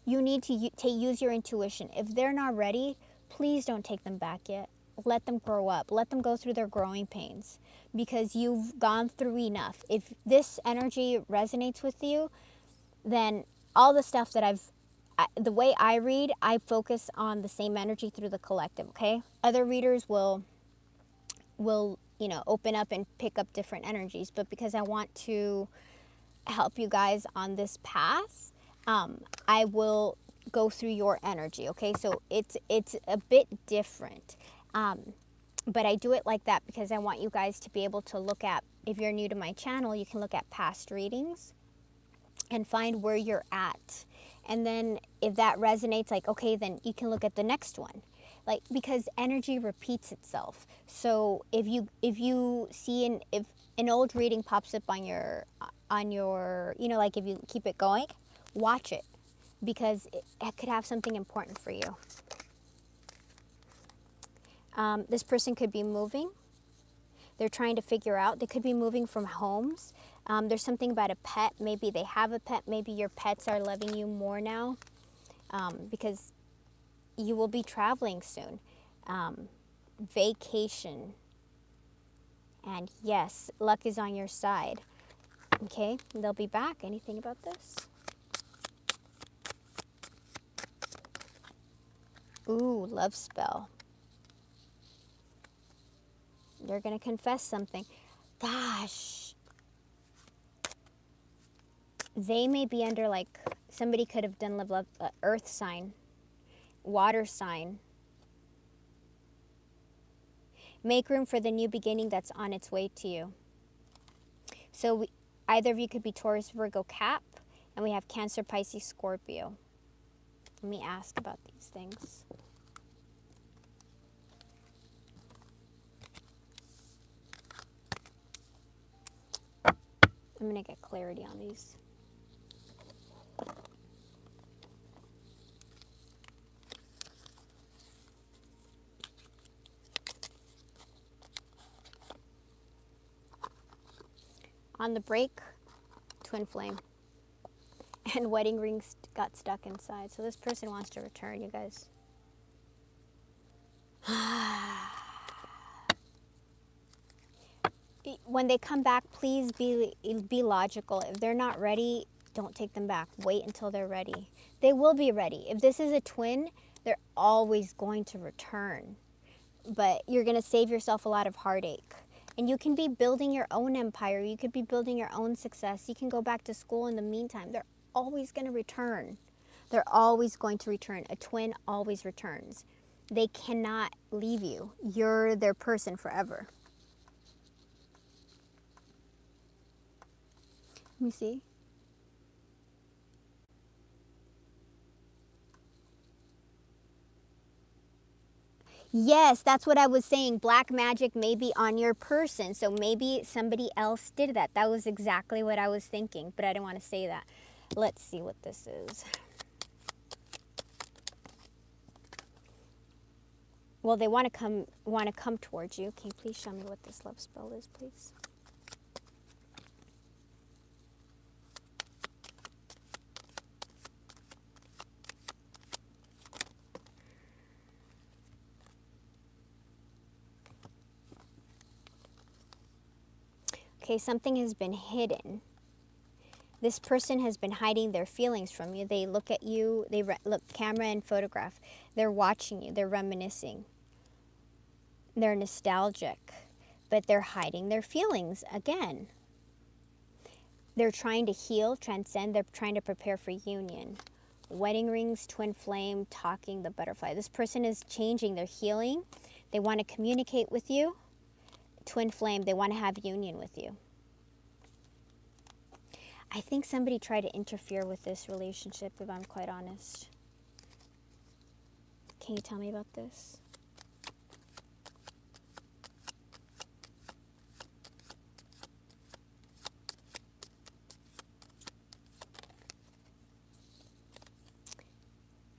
you need to use your intuition. If they're not ready, please don't take them back yet. Let them grow up. Let them go through their growing pains because you've gone through enough. If this energy resonates with you, then all the stuff that the way I read, I focus on the same energy through the collective, okay? Other readers will open up and pick up different energies, but because I want to help you guys on this path, I will go through your energy, okay? So it's a bit different, but I do it like that because I want you guys to be able to look at, if you're new to my channel, you can look at past readings and find where you're at. And then if that resonates, like, okay, then you can look at the next one. Like, because energy repeats itself. So if you see if an old reading pops up on your like if you keep it going, watch it because it could have something important for you. This person could be moving. They're trying to figure out. They could be moving from homes. There's something about a pet. Maybe they have a pet. Maybe your pets are loving you more now because you will be traveling soon. Vacation. And yes, luck is on your side. Okay, they'll be back. Anything about this? Ooh, love spell. They're going to confess something. Gosh. They may be under, like, somebody could have done love, earth sign, water sign. Make room for the new beginning that's on its way to you. So either of you could be Taurus, Virgo, Cap, and we have Cancer, Pisces, Scorpio. Let me ask about these things. I'm going to get clarity on these. On the break, twin flame. And wedding rings got stuck inside. So this person wants to return, you guys. When they come back, please be logical. If they're not ready, don't take them back. Wait until they're ready. They will be ready. If this is a twin, they're always going to return. But you're going to save yourself a lot of heartache. And you can be building your own empire. You could be building your own success. You can go back to school in the meantime. They're always going to return. They're always going to return. A twin always returns. They cannot leave you. You're their person forever. Let me see. Yes, that's what I was saying. Black magic may be on your person. So maybe somebody else did that. That was exactly what I was thinking, but I didn't want to say that. Let's see what this is. Well, they want to come towards you. Can you please show me what this love spell is, please? Okay, something has been hidden. This person has been hiding their feelings from you. They look at you, they look camera and photograph. They're watching you, they're reminiscing. They're nostalgic, but they're hiding their feelings again. They're trying to heal, transcend, they're trying to prepare for union. Wedding rings, twin flame, talking, the butterfly. This person is changing, they're healing. They want to communicate with you. Twin flame, they want to have union with you. I think somebody tried to interfere with this relationship, if I'm quite honest. Can you tell me about this?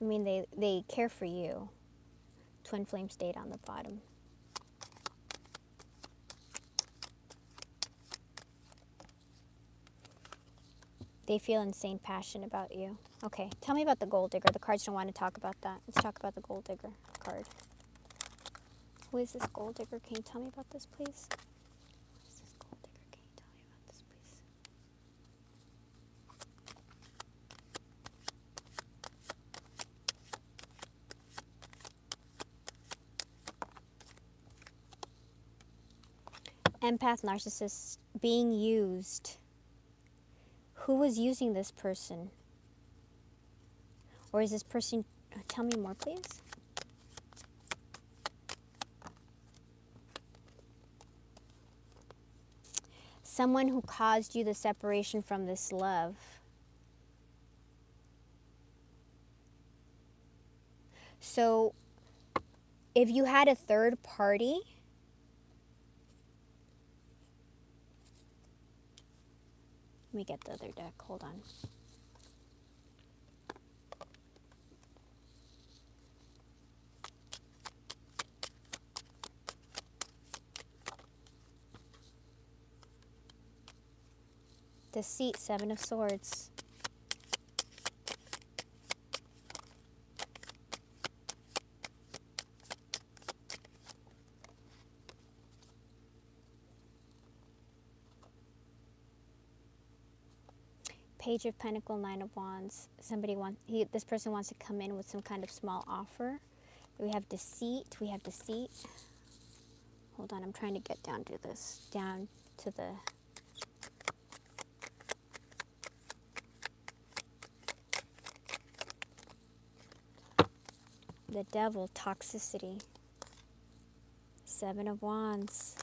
I mean, they care for you. Twin flame stayed on the bottom. They feel insane passion about you. Okay, tell me about the gold digger. The cards don't want to talk about that. Let's talk about the gold digger card. Who is this gold digger? Can you tell me about this, please? Who is this gold digger? Can you tell me about this, please? Empath, narcissist, being used. Who was using this person? Or is this person... Tell me more, please. Someone who caused you the separation from this love. So, if you had a third party... Let me get the other deck. Hold on. Deceit, Seven of Swords. Page of Pentacle, Nine of Wands. This person wants to come in with some kind of small offer. We have deceit. We have deceit. Hold on, I'm trying to get down to this. Down to the... The Devil, toxicity. Seven of Wands.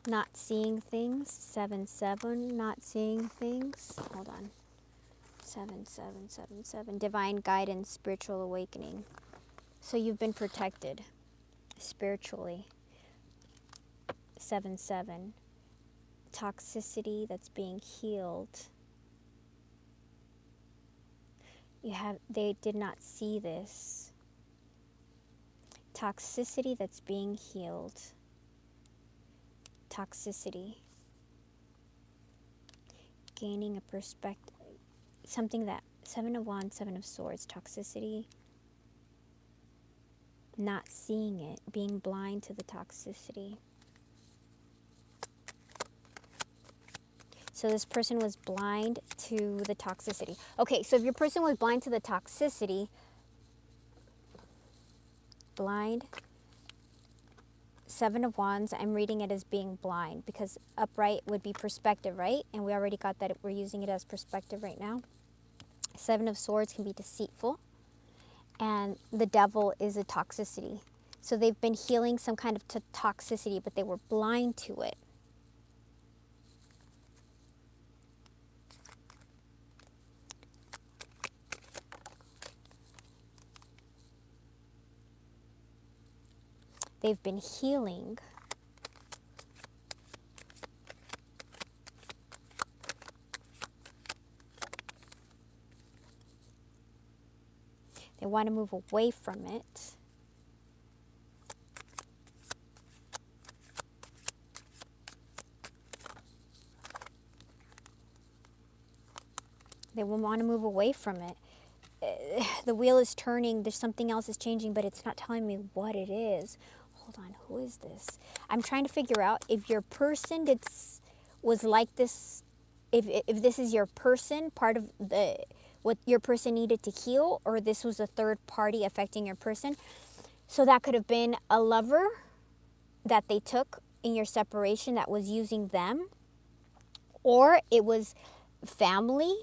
Not seeing things. 7-7. Not seeing things. Hold on. 7-7-7-7. Divine guidance, spiritual awakening. So you've been protected spiritually. 7-7. Toxicity that's being healed. They did not see this. Toxicity that's being healed. Toxicity. Gaining a perspective. Something that, 7 of Wands, 7 of Swords, toxicity. Not seeing it, being blind to the toxicity. So this person was blind to the toxicity. Okay, so if your person was blind to the toxicity, blind, 7 of Wands, I'm reading it as being blind because upright would be perspective, right? And we already got that we're using it as perspective right now. 7 of Swords can be deceitful, and the Devil is a toxicity. So they've been healing some kind of toxicity, but they were blind to it. They've been healing. They want to move away from it. They will want to move away from it. The wheel is turning. There's something else is changing, but it's not telling me what it is. Hold on, who is this? I'm trying to figure out if your person was like this, if this is your person, part of what your person needed to heal, or this was a third party affecting your person. So that could have been a lover that they took in your separation that was using them, or it was family.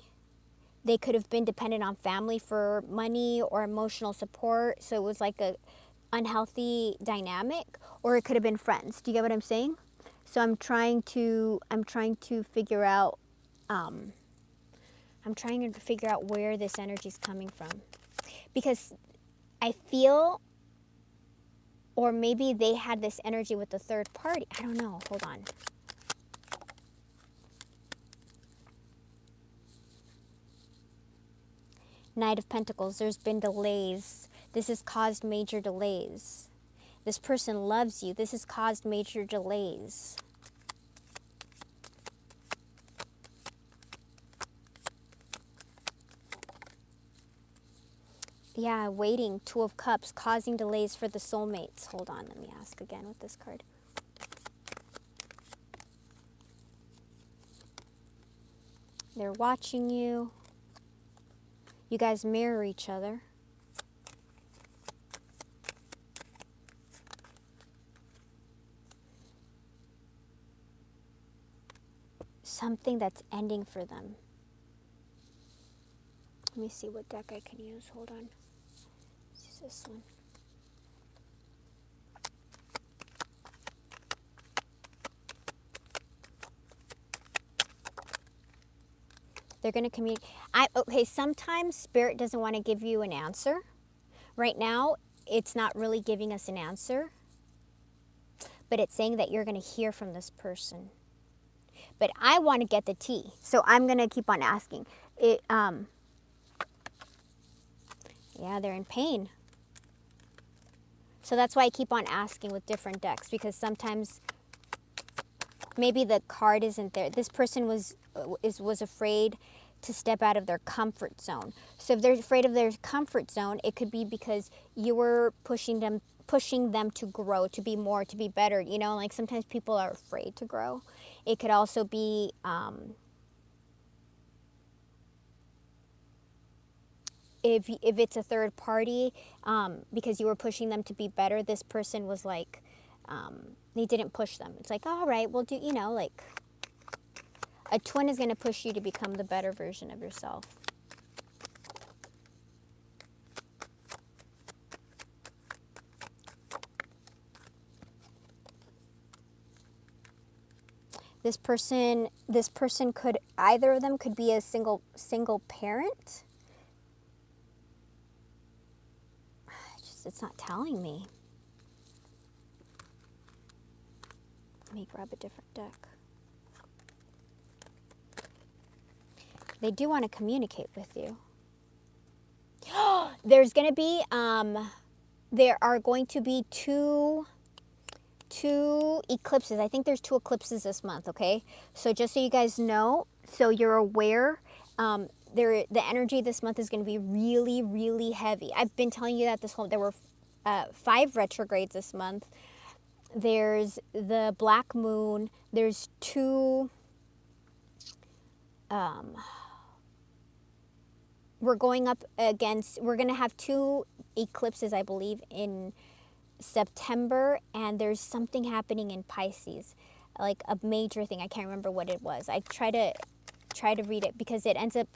They could have been dependent on family for money or emotional support. So it was like a unhealthy dynamic, or it could have been friends. Do you get what I'm saying? So I'm trying to figure out where this energy is coming from, because I feel, or maybe they had this energy with the third party. I don't know. Hold on. Knight of Pentacles. There's been delays. This has caused major delays. This person loves you. This has caused major delays. Yeah, waiting. 2 of Cups, causing delays for the soulmates. Hold on, let me ask again with this card. They're watching you. You guys mirror each other. Something that's ending for them. Let me see what deck I can use. Hold on. Let's use this one. They're going to communicate. Okay, sometimes Spirit doesn't want to give you an answer. Right now, it's not really giving us an answer, but it's saying that you're going to hear from this person. But I want to get the tea, so I'm going to keep on asking. Yeah, they're in pain. So that's why I keep on asking with different decks, because sometimes maybe the card isn't there. This person was afraid to step out of their comfort zone. So if they're afraid of their comfort zone, it could be because you were pushing them to grow, to be more, to be better. You know, like sometimes people are afraid to grow. It could also be if it's a third party, because you were pushing them to be better. This person was like, they didn't push them. It's like, all right, we'll do, you know, like a twin is going to push you to become the better version of yourself. This person could, either of them could be a single parent. It's not telling me. Let me grab a different deck. They do want to communicate with you. There's going to be there are going to be two eclipses. I think there's two eclipses this month, okay? So just so you guys know, so you're aware, the energy this month is going to be really, really heavy. I've been telling you that there were 5 retrogrades this month. There's the black moon. There's 2, we're going to have 2 eclipses, I believe, in September, and there's something happening in Pisces, like a major thing. I can't remember what it was. I try to read it, because it ends up,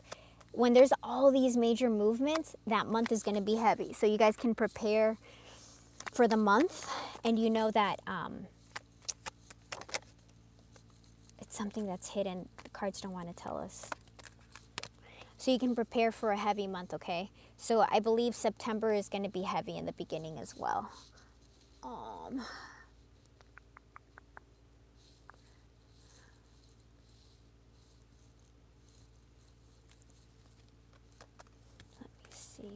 when there's all these major movements, that month is going to be heavy. So you guys can prepare for the month, and you know that it's something that's hidden. The cards don't want to tell us. So you can prepare for a heavy month, okay? So I believe September is going to be heavy in the beginning as well. Let me see.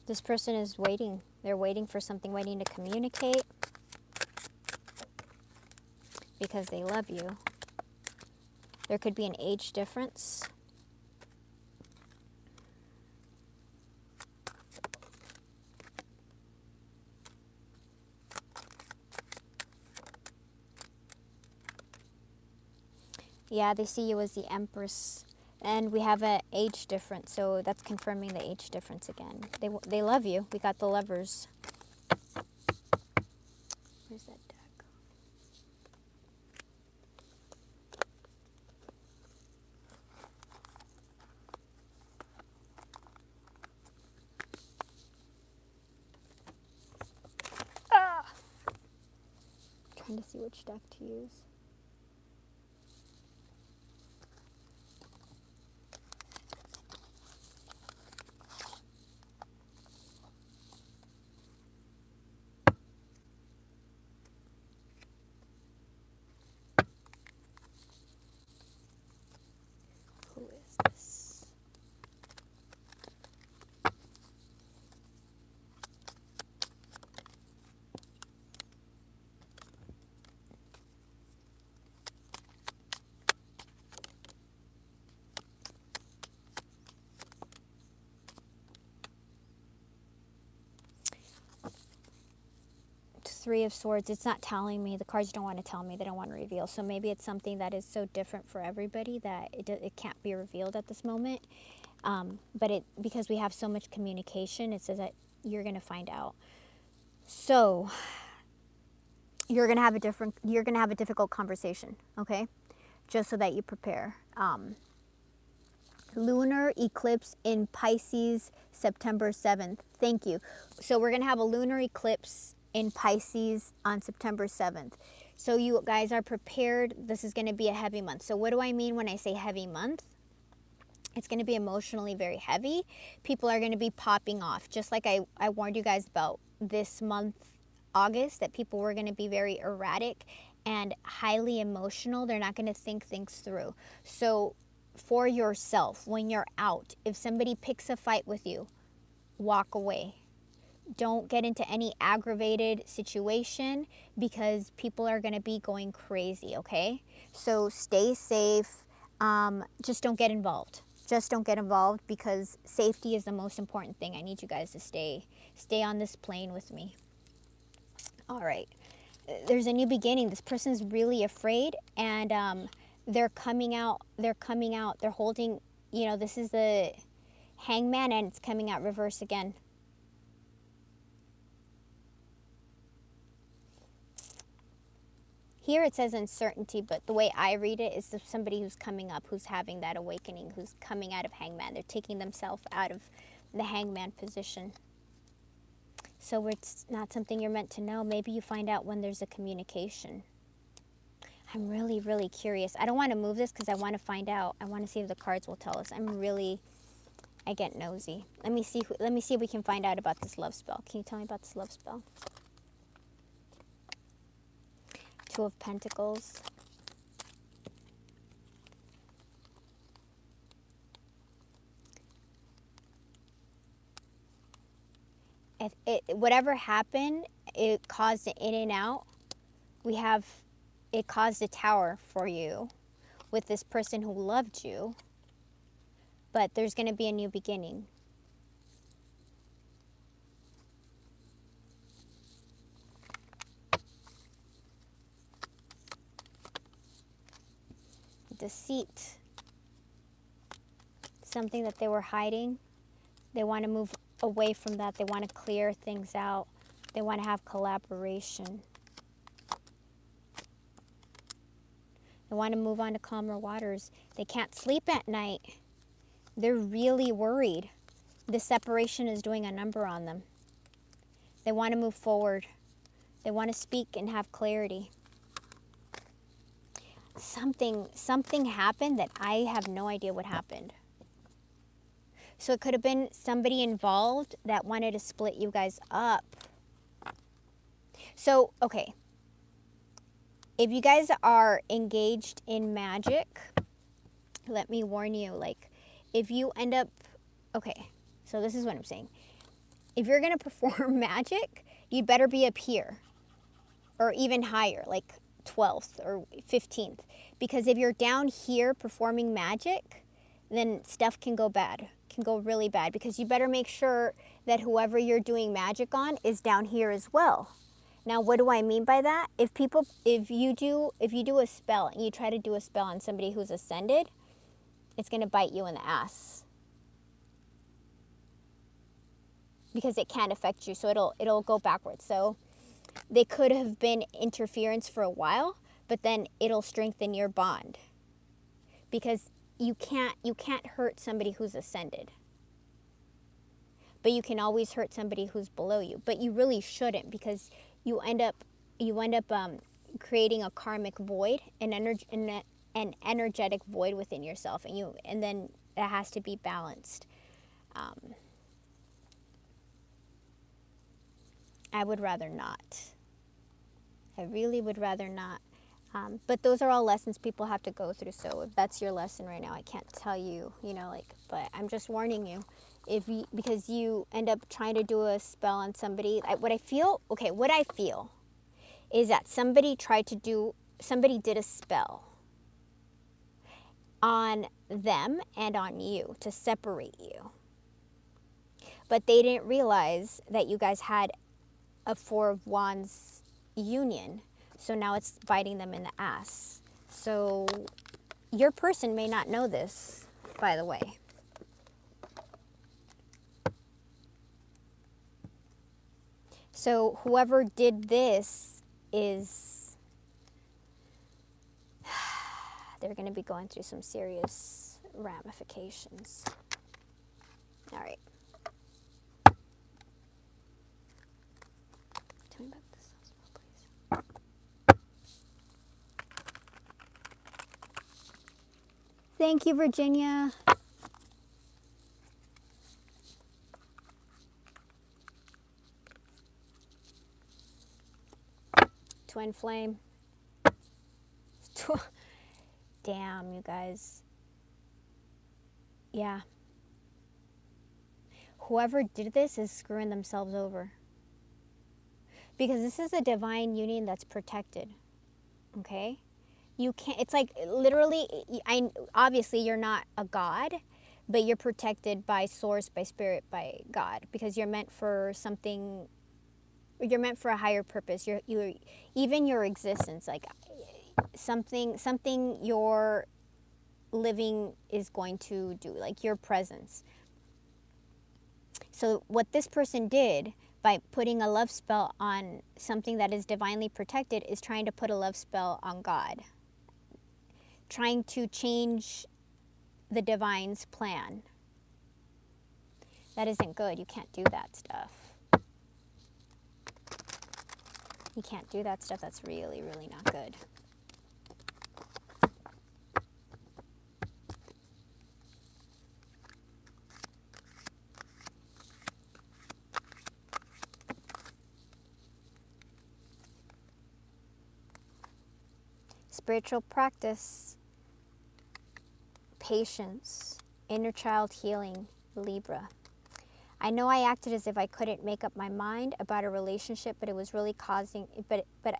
This person is waiting. They're waiting for something, waiting to communicate, because they love you. There could be an age difference. Yeah, they see you as the Empress. And we have an age difference, so that's confirming the age difference again. They love you. We got the Lovers. Where's that deck? Trying to see which deck to use. Who is this? Three of Swords. It's not telling me. The cards don't want to tell me. They don't want to reveal. So maybe it's something that is so different for everybody that it can't be revealed at this moment. But because we have so much communication, it says that you're going to find out. So you're going to have a difficult conversation, okay? Just so that you prepare. Lunar eclipse in Pisces, September 7th. Thank you. So we're going to have a lunar eclipse in Pisces on September 7th. So you guys are prepared. This is going to be a heavy month. So what do I mean when I say heavy month? It's going to be emotionally very heavy. People are going to be popping off. Just like I warned you guys about this month, August, that people were going to be very erratic and highly emotional. They're not going to think things through. So for yourself, when you're out, if somebody picks a fight with you, walk away. Don't get into any aggravated situation, because people are going to be going crazy, okay? So stay safe. Just don't get involved. Just don't get involved, because safety is the most important thing. I need you guys to stay on this plane with me. All right. There's a new beginning. This person's really afraid, and they're coming out. They're holding, this is the Hangman, and it's coming out reverse again. Here it says uncertainty, but the way I read it is somebody who's coming up, who's having that awakening, who's coming out of hangman. They're taking themselves out of the hangman position. So it's not something you're meant to know. Maybe you find out when there's a communication. I'm really, really curious. I don't want to move this because I want to find out. I want to see if the cards will tell us. I get nosy. Let me see if we can find out about this love spell. Can you tell me about this love spell? Two of Pentacles. Whatever happened, it caused an in and out. It caused a tower for you with this person who loved you, but there's going to be a new beginning. Deceit. Something that they were hiding. They want to move away from that. They want to clear things out. They want to have collaboration. They want to move on to calmer waters. They can't sleep at night. They're really worried. The separation is doing a number on them. They want to move forward. They want to speak and have clarity. Something happened that I have no idea what happened. So it could have been somebody involved that wanted to split you guys up. So, okay. If you guys are engaged in magic, let me warn you, like, if you end up, okay, so this is what I'm saying. If you're going to perform magic, you'd better be up here or even higher, like 12th or 15th. Because if you're down here performing magic, then stuff can go bad, can go really bad. Because you better make sure that whoever you're doing magic on is down here as well. Now, what do I mean by that? If you do a spell and you try to do a spell on somebody who's ascended, it's going to bite you in the ass. Because it can't affect you, so it'll go backwards. So they could have been interference for a while, but then it'll strengthen your bond. Because you can't hurt somebody who's ascended. But you can always hurt somebody who's below you. But you really shouldn't, because you end up creating a karmic void, an energetic void within yourself, and then it has to be balanced. I would rather not. I really would rather not. But those are all lessons people have to go through. So if that's your lesson right now, I can't tell you, but I'm just warning you. Because you end up trying to do a spell on somebody. What I feel is that somebody did a spell on them and on you to separate you. But they didn't realize that you guys had a Four of Wands union. So now it's biting them in the ass. So your person may not know this, by the way. So whoever did this they're going to be going through some serious ramifications. All right. Tell me about this, please. Thank you, Virginia. Twin flame. Damn, you guys. Yeah. Whoever did this is screwing themselves over. Because this is a divine union that's protected. Okay? You can't, it's like literally, obviously you're not a god, but you're protected by source, by spirit, by God. Because you're meant for something, you're meant for a higher purpose. You're even your existence, like something your living is going to do, like your presence. So what this person did by putting a love spell on something that is divinely protected is trying to put a love spell on God. Trying to change the divine's plan. That isn't good. You can't do that stuff. You can't do that stuff. That's really, really not good. Spiritual practice, patience, inner child healing, Libra. I know I acted as if I couldn't make up my mind about a relationship, but it was really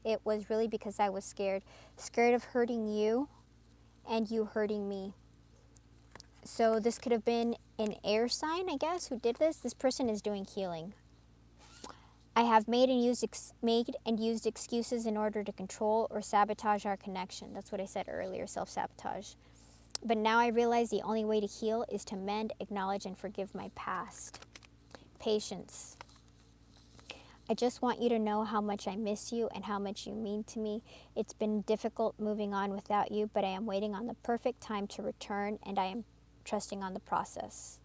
it was really because I was scared of hurting you and you hurting me. So this could have been an air sign, I guess, who did this. This person is doing healing. I have made and used excuses in order to control or sabotage our connection. That's what I said earlier, self-sabotage. But now I realize the only way to heal is to mend, acknowledge, and forgive my past. Patience. I just want you to know how much I miss you and how much you mean to me. It's been difficult moving on without you, but I am waiting on the perfect time to return, and I am trusting on the process.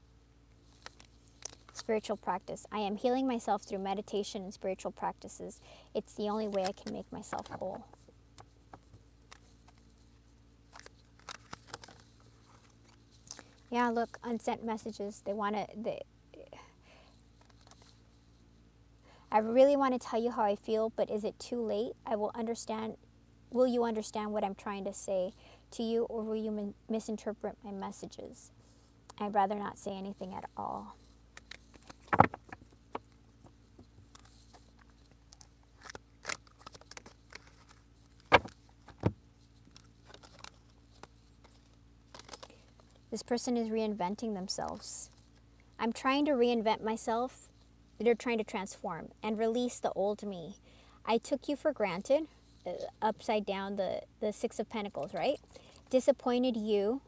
Spiritual practice. I am healing myself through meditation and spiritual practices. It's the only way I can make myself whole. Yeah, look, unsent messages. I really want to tell you how I feel, but is it too late? Will you understand what I'm trying to say to you, or will you misinterpret my messages? I'd rather not say anything at all. This person is reinventing themselves. I'm trying to reinvent myself. They're trying to transform and release the old me. I took you for granted, upside down, the Six of Pentacles, right? Disappointed you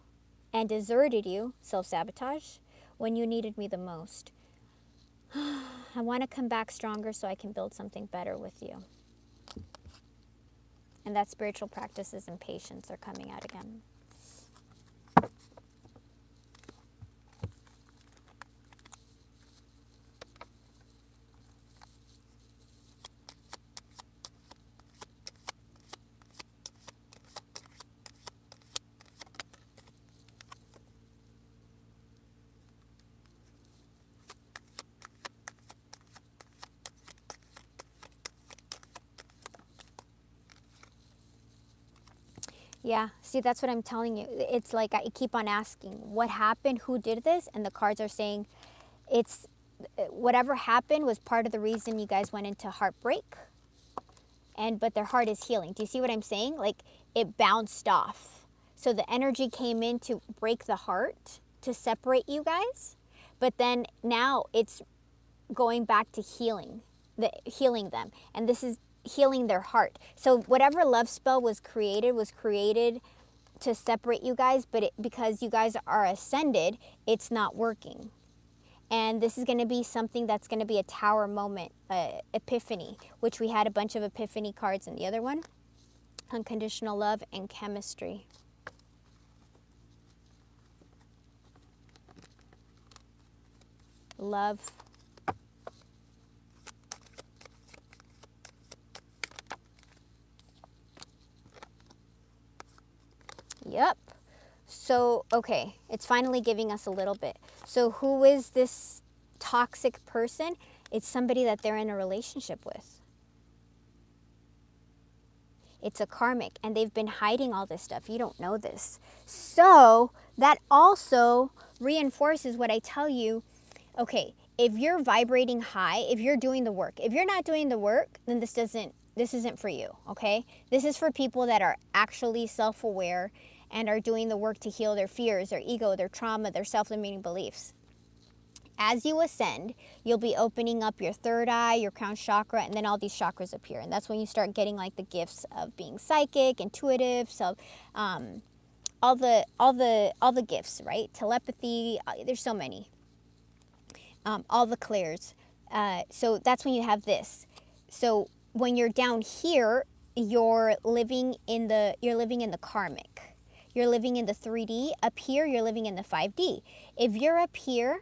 and deserted you, self-sabotage, when you needed me the most. I want to come back stronger so I can build something better with you. And that spiritual practices and patience are coming out again. Yeah, see, that's what I'm telling you. It's like I keep on asking, what happened? Who did this? And the cards are saying it's whatever happened was part of the reason you guys went into heartbreak. But their heart is healing. Do you see what I'm saying? Like it bounced off. So the energy came in to break the heart, to separate you guys. But then now it's going back to healing them. And this is healing their heart. So whatever love spell was created to separate you guys, but because you guys are ascended, it's not working. And this is going to be something that's going to be a tower moment, epiphany, which we had a bunch of epiphany cards in the other one. Unconditional love and chemistry. Love. Yep. So, okay, it's finally giving us a little bit. So who is this toxic person? It's somebody that they're in a relationship with. It's a karmic, and they've been hiding all this stuff. You don't know this. So that also reinforces what I tell you. Okay, if you're vibrating high, if you're doing the work, if you're not doing the work, then this isn't for you, okay? This is for people that are actually self-aware and are doing the work to heal their fears, their ego, their trauma, their self-limiting beliefs. As you ascend, you'll be opening up your third eye, your crown chakra, and then all these chakras appear. And that's when you start getting like the gifts of being psychic, intuitive, so all the gifts, right? Telepathy, there's so many. All the clairs. So that's when you have this. So when you're down here, you're living in the karmic. You're living in the 3D. Up here, you're living in the 5D. If you're up here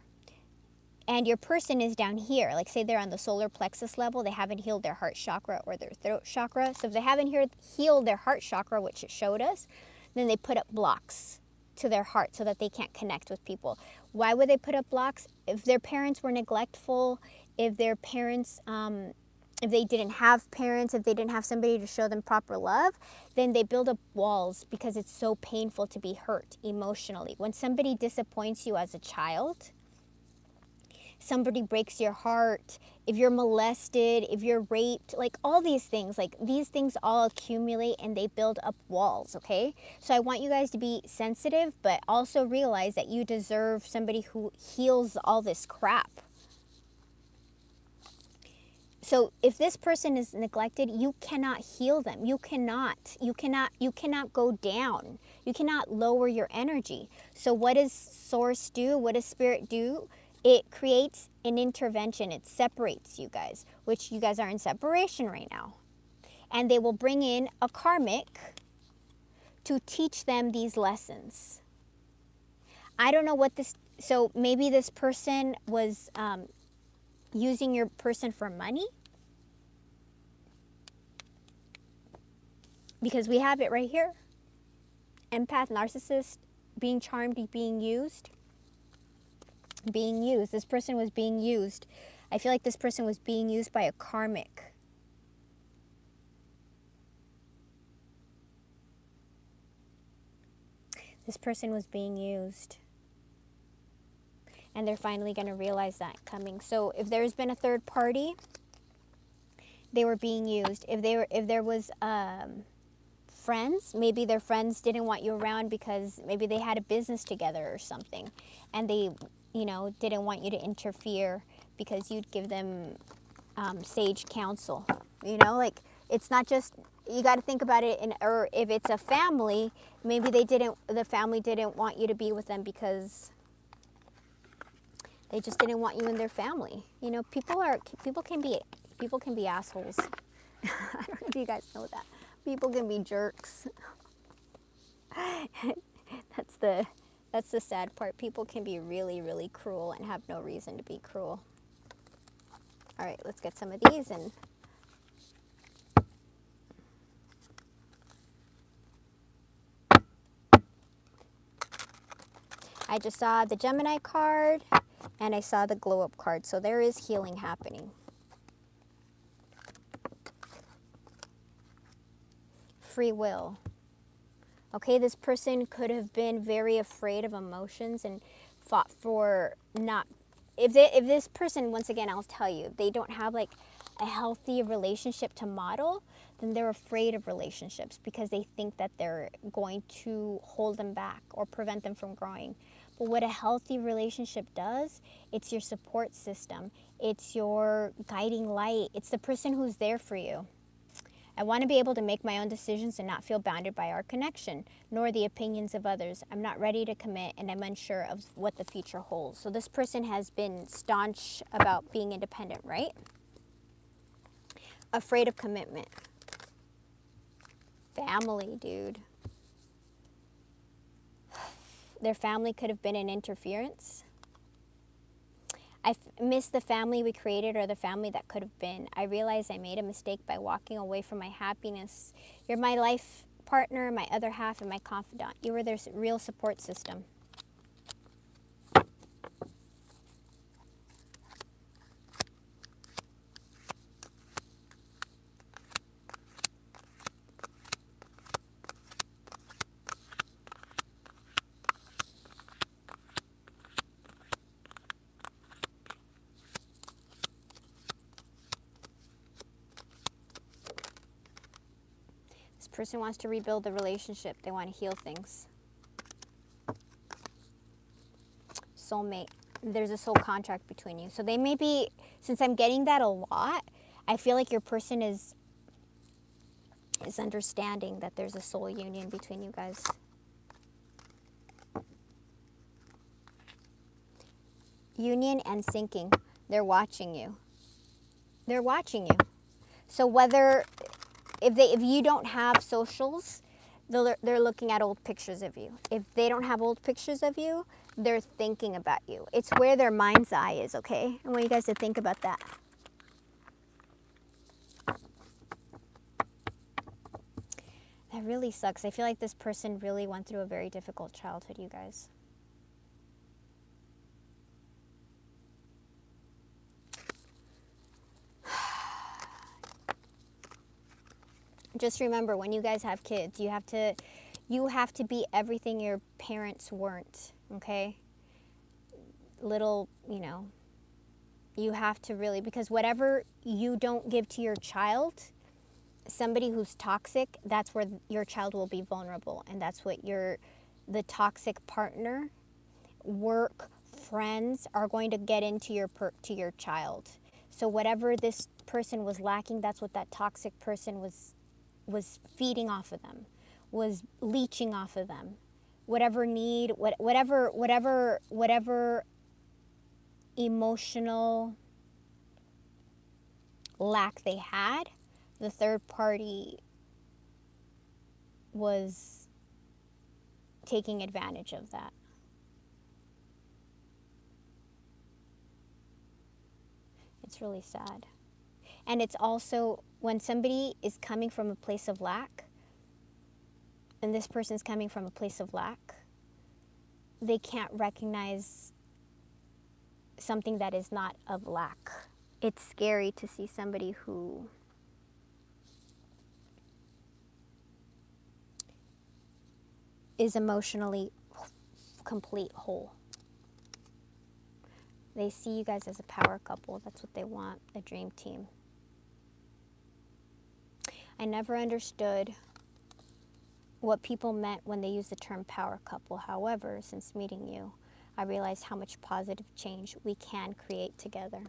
and your person is down here, like say they're on the solar plexus level, they haven't healed their heart chakra or their throat chakra. So if they haven't healed their heart chakra, which it showed us, then they put up blocks to their heart so that they can't connect with people. Why would they put up blocks? If their parents were neglectful, if their parents, if they didn't have parents, if they didn't have somebody to show them proper love, then they build up walls because it's so painful to be hurt emotionally. When somebody disappoints you as a child, somebody breaks your heart, if you're molested, if you're raped, like all these things all accumulate and they build up walls, okay? So I want you guys to be sensitive, but also realize that you deserve somebody who heals all this crap. So if this person is neglected, you cannot heal them. You cannot go down. You cannot lower your energy. So what does Source do? What does Spirit do? It creates an intervention. It separates you guys, which you guys are in separation right now. And they will bring in a karmic to teach them these lessons. I don't know what this, so maybe this person was using your person for money. Because we have it right here. Empath, narcissist, being charmed, being used. Being used. This person was being used. I feel like this person was being used by a karmic. This person was being used. And they're finally going to realize that coming. So if there's been a third party, they were being used. If there was friends, maybe their friends didn't want you around because maybe they had a business together or something, and they, didn't want you to interfere because you'd give them sage counsel. Like it's not just, you got to think about it. Or if it's a family, maybe the family didn't want you to be with them because they just didn't want you in their family. People can be assholes. I don't know if you guys know that. People can be jerks. That's the sad part. People can be really, really cruel and have no reason to be cruel. All right, let's get some of these. And I just saw the Gemini card and I saw the glow up card. So there is healing happening. Free will. Okay, this person could have been very afraid of emotions and fought for not. If this person, once again, I'll tell you, they don't have like a healthy relationship to model, then they're afraid of relationships because they think that they're going to hold them back or prevent them from growing. But what a healthy relationship does, it's your support system. It's your guiding light. It's the person who's there for you. I want to be able to make my own decisions and not feel bounded by our connection, nor the opinions of others. I'm not ready to commit, and I'm unsure of what the future holds. So this person has been staunch about being independent, right? Afraid of commitment. Family, dude. Their family could have been an interference. I miss the family we created or the family that could have been. I realized I made a mistake by walking away from my happiness. You're my life partner, my other half, and my confidant. You were their real support system. Person wants to rebuild the relationship. They want to heal things. Soulmate. There's a soul contract between you. So they may be, since I'm getting that a lot, I feel like your person is understanding that there's a soul union between you guys. Union and syncing. They're watching you. They're watching you. So whether if you don't have socials, they're looking at old pictures of you. If they don't have old pictures of you, they're thinking about you. It's where their mind's eye is, okay? I want you guys to think about that. That really sucks. I feel like this person really went through a very difficult childhood, you guys. Just remember, when you guys have kids, you have to be everything your parents weren't, okay? Little, you have to really, because whatever you don't give to your child, somebody who's toxic, that's where your child will be vulnerable, and that's what the toxic partner, work, friends are going to get into to your child. So whatever this person was lacking, that's what that toxic person was feeding off of them, was leeching off of them. Whatever need, whatever emotional lack they had, the third party was taking advantage of that. It's really sad. And it's also when somebody is coming from a place of lack, and this person's coming from a place of lack, they can't recognize something that is not of lack. It's scary to see somebody who is emotionally complete, whole. They see you guys as a power couple. That's what they want, a dream team. I never understood what people meant when they used the term power couple. However, since meeting you, I realized how much positive change we can create together.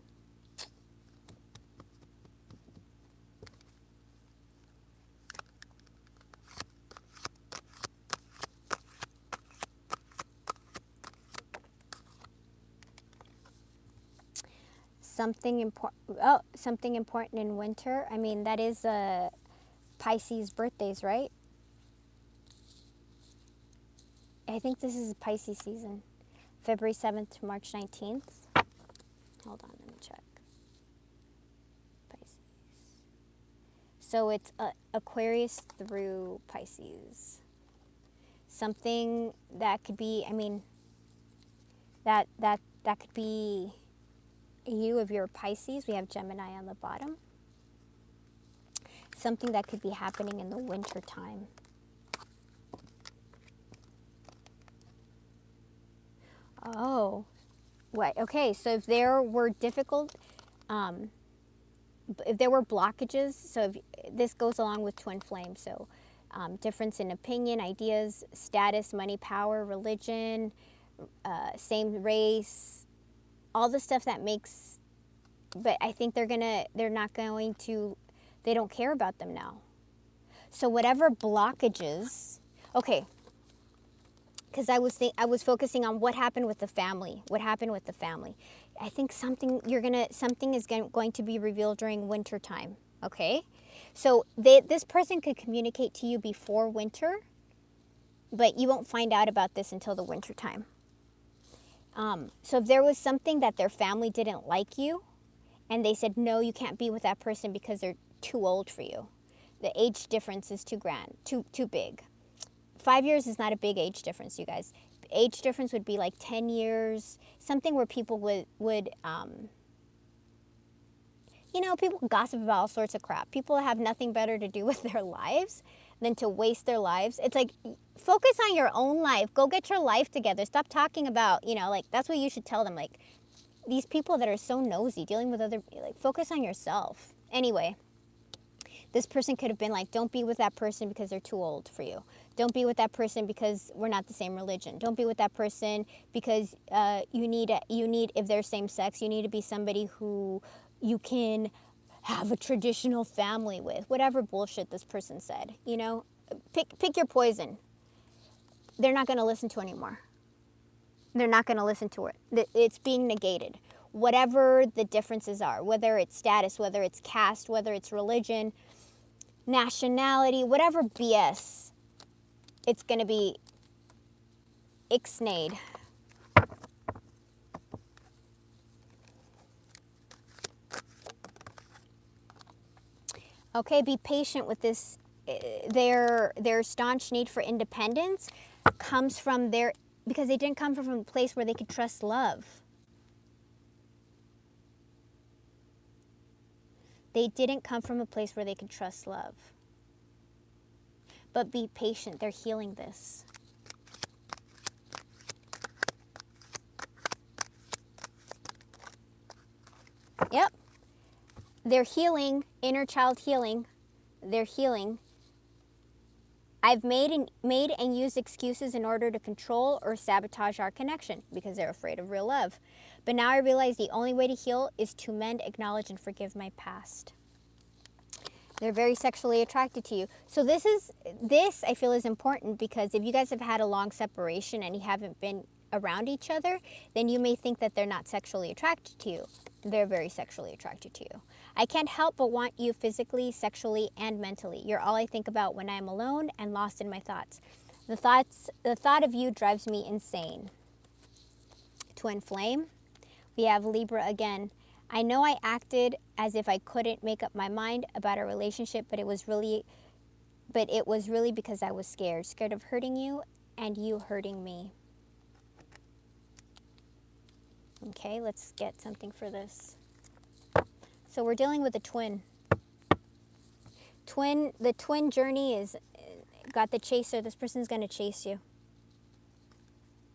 Something important in winter. I mean, that is Pisces birthdays, right? I think this is Pisces season. February 7th to March 19th. Hold on, let me check. Pisces. So it's Aquarius through Pisces. Something that could be, I mean, that could be you if you're Pisces. We have Gemini on the bottom. Something that could be happening in the winter time. Oh, right. Okay, so if there were if there were blockages, so if, this goes along with twin flame, so difference in opinion, ideas, status, money, power, religion, same race, all the stuff that makes, but I think they don't care about them now. So whatever blockages, okay, because I was focusing on what happened with the family. I think something is going to be revealed during winter time. Okay, so this person could communicate to you before winter, but you won't find out about this until the winter time. So if there was something that their family didn't like you, and they said, no, you can't be with that person because they're too old for you. The age difference is too big. 5 years is not a big age difference, you guys. Age difference would be like 10 years, something where people would people gossip about all sorts of crap. People have nothing better to do with their lives than to waste their lives. It's like, focus on your own life. Go get your life together. Stop talking about, that's what you should tell them. Like, these people that are so nosy, dealing with other, focus on yourself. Anyway, this person could have been like, don't be with that person because they're too old for you. Don't be with that person because we're not the same religion. Don't be with that person because you need, if they're same sex, you need to be somebody who you can have a traditional family with. Whatever bullshit this person said, pick your poison. They're not going to listen to anymore. They're not going to listen to it. It's being negated. whatever the differences are, whether it's status, whether it's caste, whether it's religion, nationality, whatever BS, it's going to be ixnayed. Okay, be patient with this. Their staunch need for independence comes from because they didn't come from a place where they could trust love. They didn't come from a place where they could trust love. But be patient, they're healing this. Yep. They're healing, inner child healing. They're healing. I've made and used excuses in order to control or sabotage our connection because they're afraid of real love. But now I realize the only way to heal is to mend, acknowledge, and forgive my past. They're very sexually attracted to you. So this I feel is important because if you guys have had a long separation and you haven't been around each other, then you may think that they're not sexually attracted to you. They're very sexually attracted to you. I can't help but want you physically, sexually, and mentally. You're all I think about when I'm alone and lost in my thoughts. The thought of you drives me insane. Twin flame. We have Libra again. I know I acted as if I couldn't make up my mind about our relationship, but it was really because I was scared of hurting you and you hurting me. Okay, let's get something for this. So we're dealing with a twin. The twin journey is got the chaser. This person's going to chase you.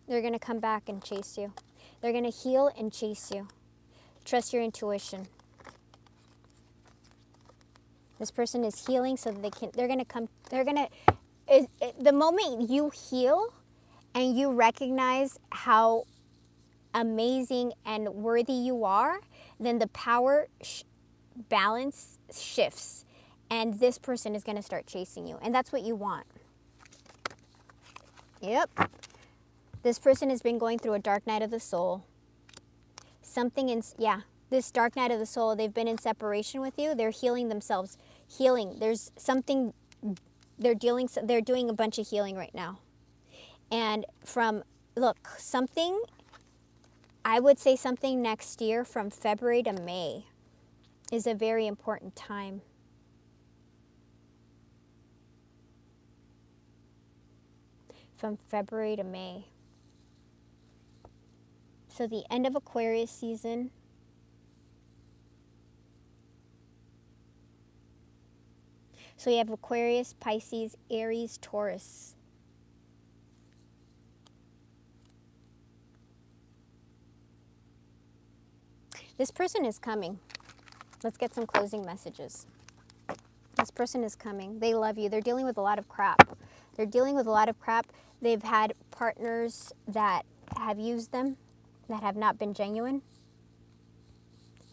They're going to come back and chase you. They're going to heal and chase you. Trust your intuition. This person is healing so that the moment you heal and you recognize how amazing and worthy you are, then the power balance shifts and this person is going to start chasing you, and that's what you want. Yep. This person has been going through a dark night of the soul. This dark night of the soul, they've been in separation with you. They're healing themselves. There's something they're doing a bunch of healing right now. And I would say something next year from February to May is a very important time. From February to May. So the end of Aquarius season. So you have Aquarius, Pisces, Aries, Taurus. This person is coming. Let's get some closing messages. This person is coming. They love you. They're dealing with a lot of crap. They've had partners that have used them, that have not been genuine.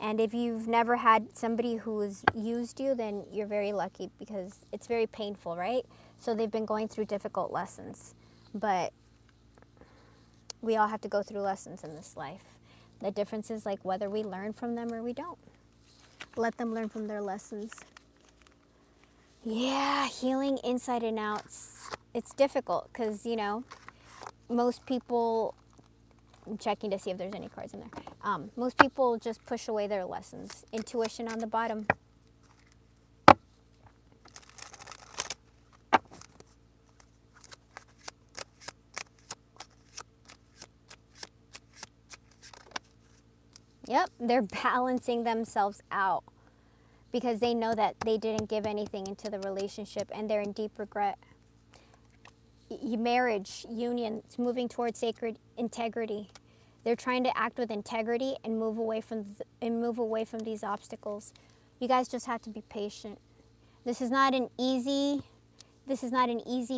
And if you've never had somebody who's used you, then you're very lucky because it's very painful, right? So they've been going through difficult lessons. But we all have to go through lessons in this life. The difference is like whether we learn from them or we don't. Let them learn from their lessons. Yeah, healing inside and out. It's difficult because, most people, I'm checking to see if there's any cards in there. Most people just push away their lessons. Intuition on the bottom. Yep, they're balancing themselves out because they know that they didn't give anything into the relationship and they're in deep regret. Marriage, union, it's moving towards sacred integrity. They're trying to act with integrity and move away from these obstacles. You guys just have to be patient. This is not an easy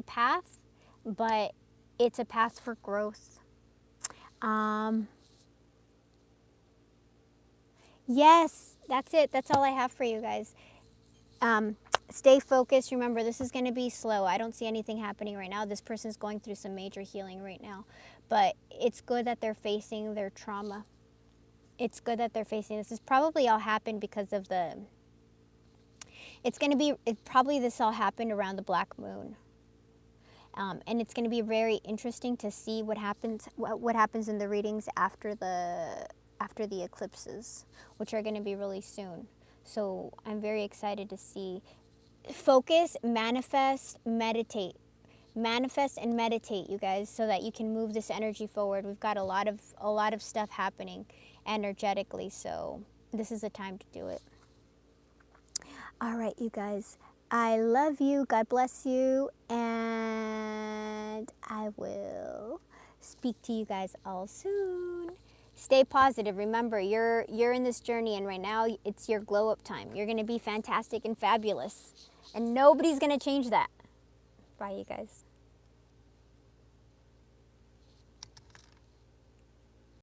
path, but it's a path for growth. Yes, that's it. That's all I have for you guys. Stay focused. Remember, this is going to be slow. I don't see anything happening right now. This person's going through some major healing right now. But it's good that they're facing their trauma. it's good that they're facing this. This probably all happened because of the, it's going to be, probably this all happened around the black moon. And it's going to be very interesting to see what happens in the readings after the eclipses, which are going to be really soon. So I'm very excited to see. Focus, manifest, meditate. Manifest and meditate, you guys, so that you can move this energy forward. We've got a lot of stuff happening energetically, so this is the time to do it. All right, you guys. I love you. God bless you. And I will speak to you guys all soon. Stay positive. Remember, you're in this journey, and right now it's your glow up time. You're going to be fantastic and fabulous. And nobody's going to change that. Bye, you guys.